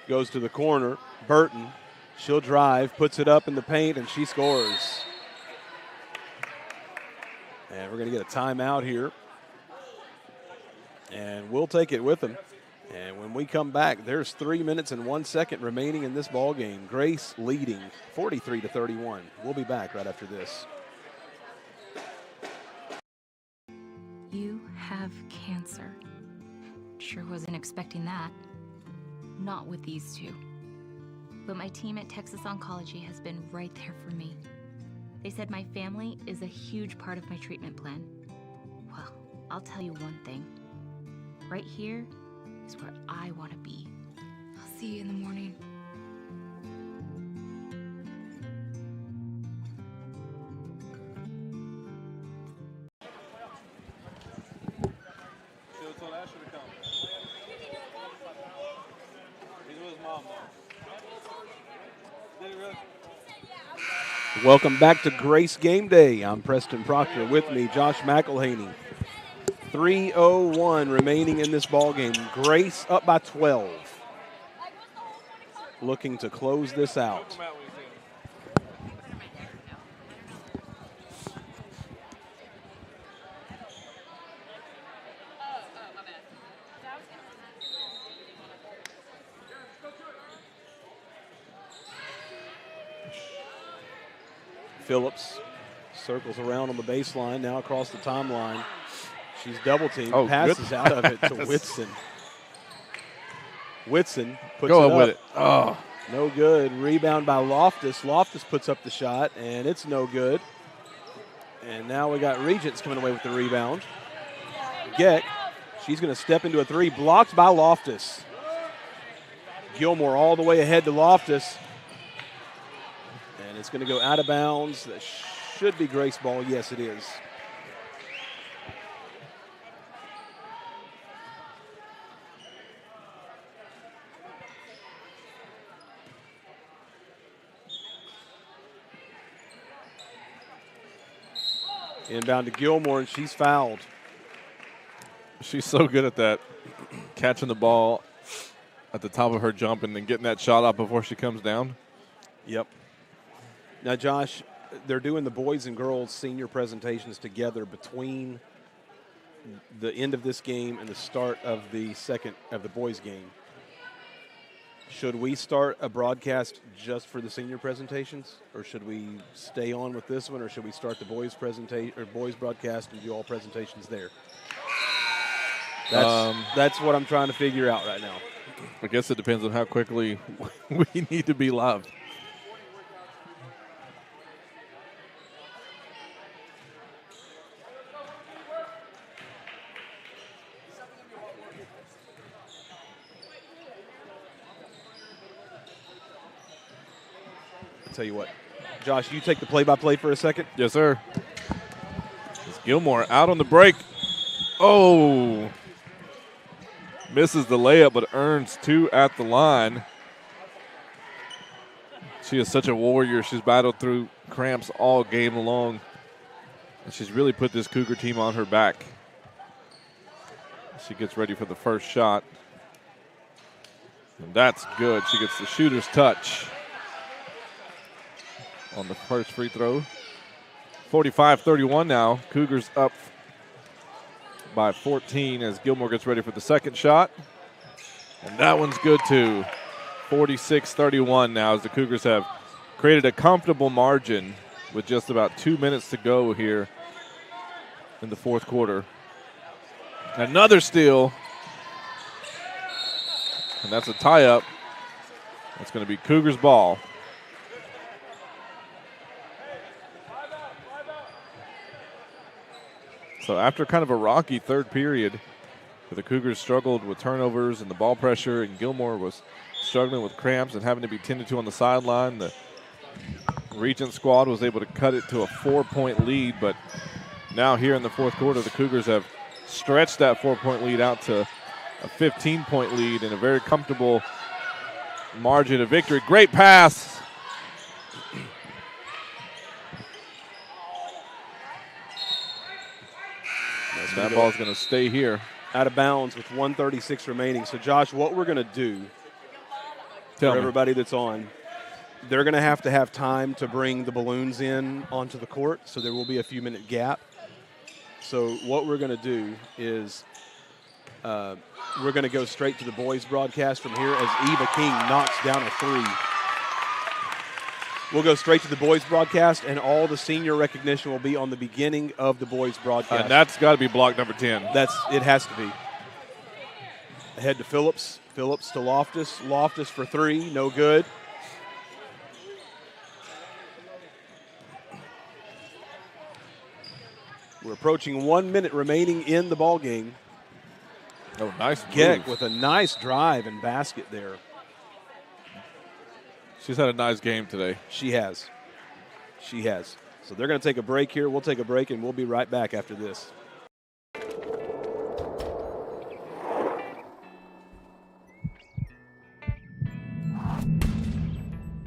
goes to the corner. Burton, she'll drive, puts it up in the paint, and she scores. And we're going to get a timeout here. And we'll take it with them. And when we come back, there's 3 minutes and 1 second remaining in this ball game. Grace leading 43-31. We'll be back right after this. You have cancer. Sure wasn't expecting that. Not with these two. But my team at Texas Oncology has been right there for me. They said my family is a huge part of my treatment plan. Well, I'll tell you one thing. Right here is where I want to be. I'll see you in the morning. She told Asher to come. He's with his mom now. Did he really? Welcome back to Grace Game Day. I'm Preston Proctor. With me, Josh McElhaney. 3:01 remaining in this ball game. Grace up by 12. Looking to close this out. Phillips circles around on the baseline, now across the timeline. She's double teamed, passes out of it to Whitson. Whitson puts it up. With it. Oh. No good. Rebound by Loftus. Loftus puts up the shot, and it's no good. And now we got Regents coming away with the rebound. Geck, she's going to step into a three, blocked by Loftus. Gilmore all the way ahead to Loftus. And it's going to go out of bounds. That should be Grace ball. Yes, it is. Inbound to Gilmore, and she's fouled. She's so good at that, catching the ball at the top of her jump and then getting that shot out before she comes down. Yep. Now, Josh, they're doing the boys and girls senior presentations together between the end of this game and the start of the boys game. Should we start a broadcast just for the senior presentations, or should we stay on with this one, or should we start the boys broadcast and do all presentations there? That's what I'm trying to figure out right now. I guess it depends on how quickly we need to be live. Tell you what, Josh, you take the play-by-play for a second. Yes, sir. It's Gilmore out on the break. Oh, misses the layup, but earns two at the line. She is such a warrior. She's battled through cramps all game long, and she's really put this Cougar team on her back. She gets ready for the first shot, and that's good. She gets the shooter's touch on the first free throw. 45-31 now. Cougars up by 14 as Gilmore gets ready for the second shot. And that one's good too. 46-31 now as the Cougars have created a comfortable margin with just about 2 minutes to go here in the fourth quarter. Another steal. And that's a tie-up. That's going to be Cougars ball. So after kind of a rocky third period, where the Cougars struggled with turnovers and the ball pressure, and Gilmore was struggling with cramps and having to be tended to on the sideline, the Regent squad was able to cut it to a 4-point lead. But now here in the fourth quarter, the Cougars have stretched that 4-point lead out to a 15-point lead in a very comfortable margin of victory. Great pass. That ball's going to stay here. Out of bounds with 1:36 remaining. So, Josh, what we're going to do Tell for me. everybody that's on, they're going to have time to bring the balloons in onto the court, so there will be a few-minute gap. So what we're going to do is we're going to go straight to the boys' broadcast from here as Eva King knocks down a three. We'll go straight to the boys' broadcast, and all the senior recognition will be on the beginning of the boys' broadcast. And that's got to be block number 10. It has to be. Ahead to Phillips. Phillips to Loftus. Loftus for three. No good. We're approaching 1 minute remaining in the ball game. Oh, nice Geck move. with a nice drive and basket there. She's had a nice game today. She has. She has. So they're going to take a break here. We'll take a break, and we'll be right back after this.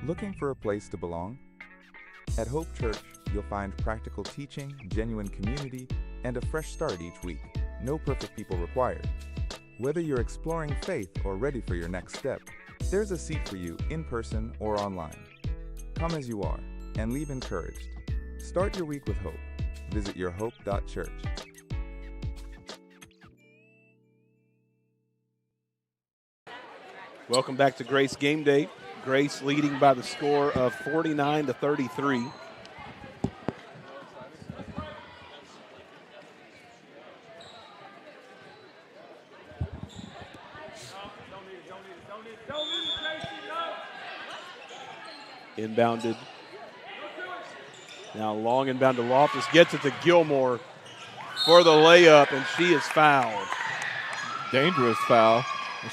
Looking for a place to belong? At Hope Church, you'll find practical teaching, genuine community, and a fresh start each week. No perfect people required. Whether you're exploring faith or ready for your next step, there's a seat for you in person or online. Come as you are and leave encouraged. Start your week with hope. Visit yourhope.church. Welcome back to Grace Game Day. Grace leading by the score of 49-33. Inbounded. Now long inbound to Loftus. Gets it to Gilmore for the layup, and she is fouled. Dangerous foul.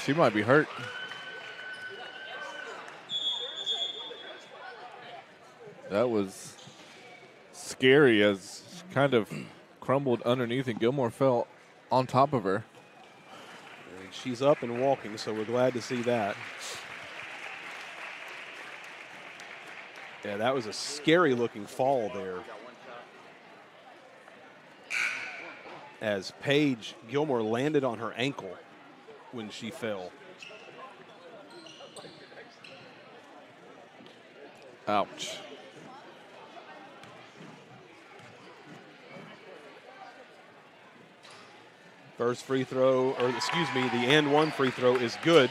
She might be hurt. That was scary as she kind of crumbled underneath, and Gilmore fell on top of her. And she's up and walking, so we're glad to see that. Yeah, that was a scary-looking fall there. As Paige Gilmore landed on her ankle when she fell. Ouch. First free throw, or excuse me, the and one free throw is good.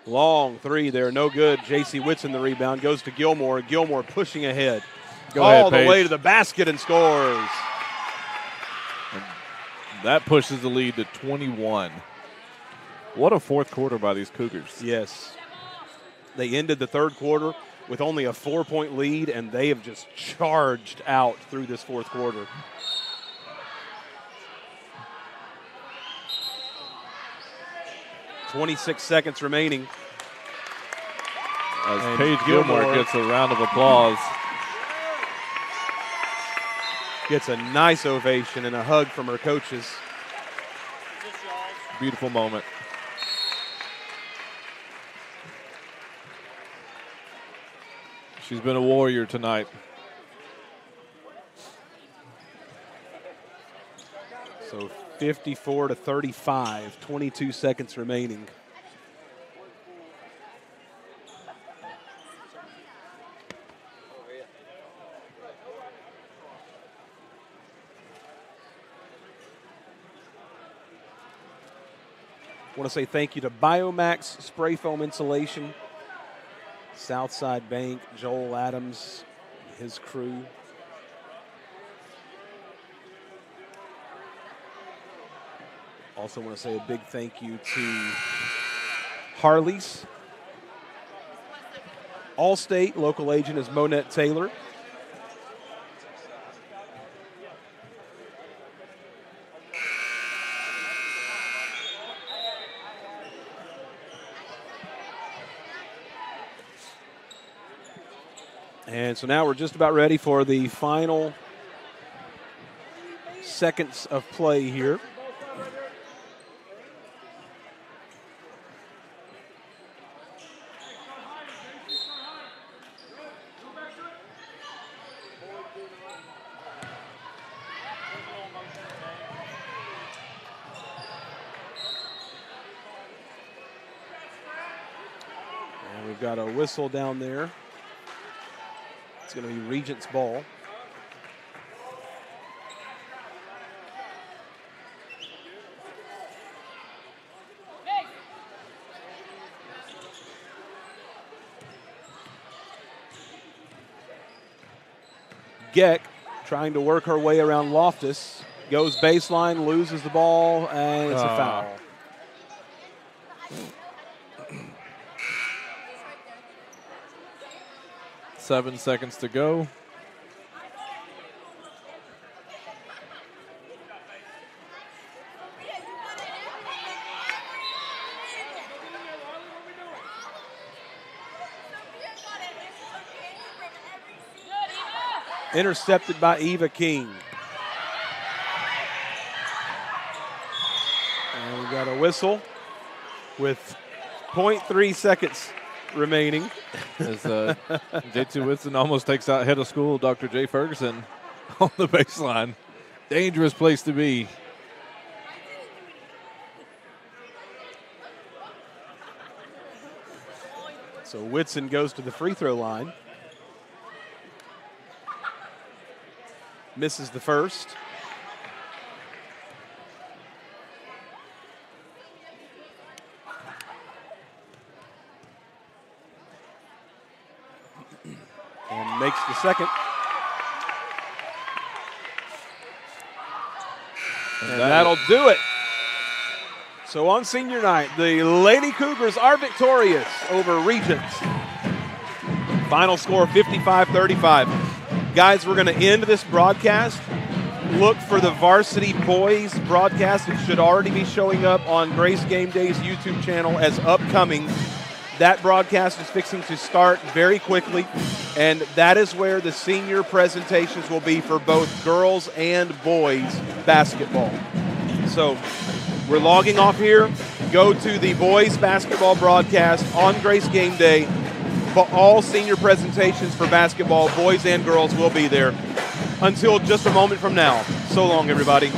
Long three there, no good. J.C. Whitson the rebound, goes to Gilmore. Gilmore pushing ahead. Go ahead, all the Paige. way to the basket and scores. And that pushes the lead to 21. What a fourth quarter by these Cougars. Yes. They ended the third quarter with only a 4-point lead, and they have just charged out through this fourth quarter. .26 seconds remaining. As And Paige Gilmore gets a round of applause. Gets a nice ovation and a hug from her coaches. Beautiful moment. She's been a warrior tonight. So 54-35, 22 seconds remaining. I want to say thank you to Biomax Spray Foam Insulation, Southside Bank, Joel Adams, his crew. Also want to say a big thank you to Harley's. Allstate local agent is Monette Taylor. And so now we're just about ready for the final seconds of play here. And we've got a whistle down there. It's going to be Regents' ball. Geck trying to work her way around Loftus. Goes baseline, loses the ball, and it's a foul. 7 seconds to go. Intercepted by Eva King. And we got a whistle with 0.3 seconds remaining. As J2 Whitson almost takes out head of school Dr. J. Ferguson on the baseline. Dangerous place to be. So Whitson goes to the free throw line. Misses the first. And makes the second. And that'll do it. So on senior night, the Lady Cougars are victorious over Regents. Final score 55-35. Guys, we're going to end this broadcast. Look for the Varsity Boys broadcast. It should already be showing up on Grace Game Day's YouTube channel as upcoming. That broadcast is fixing to start very quickly, and that is where the senior presentations will be for both girls and boys basketball. So we're logging off here. Go to the boys basketball broadcast on Grace Game Day. But all senior presentations for basketball, boys and girls, will be there until just a moment from now. So long, everybody.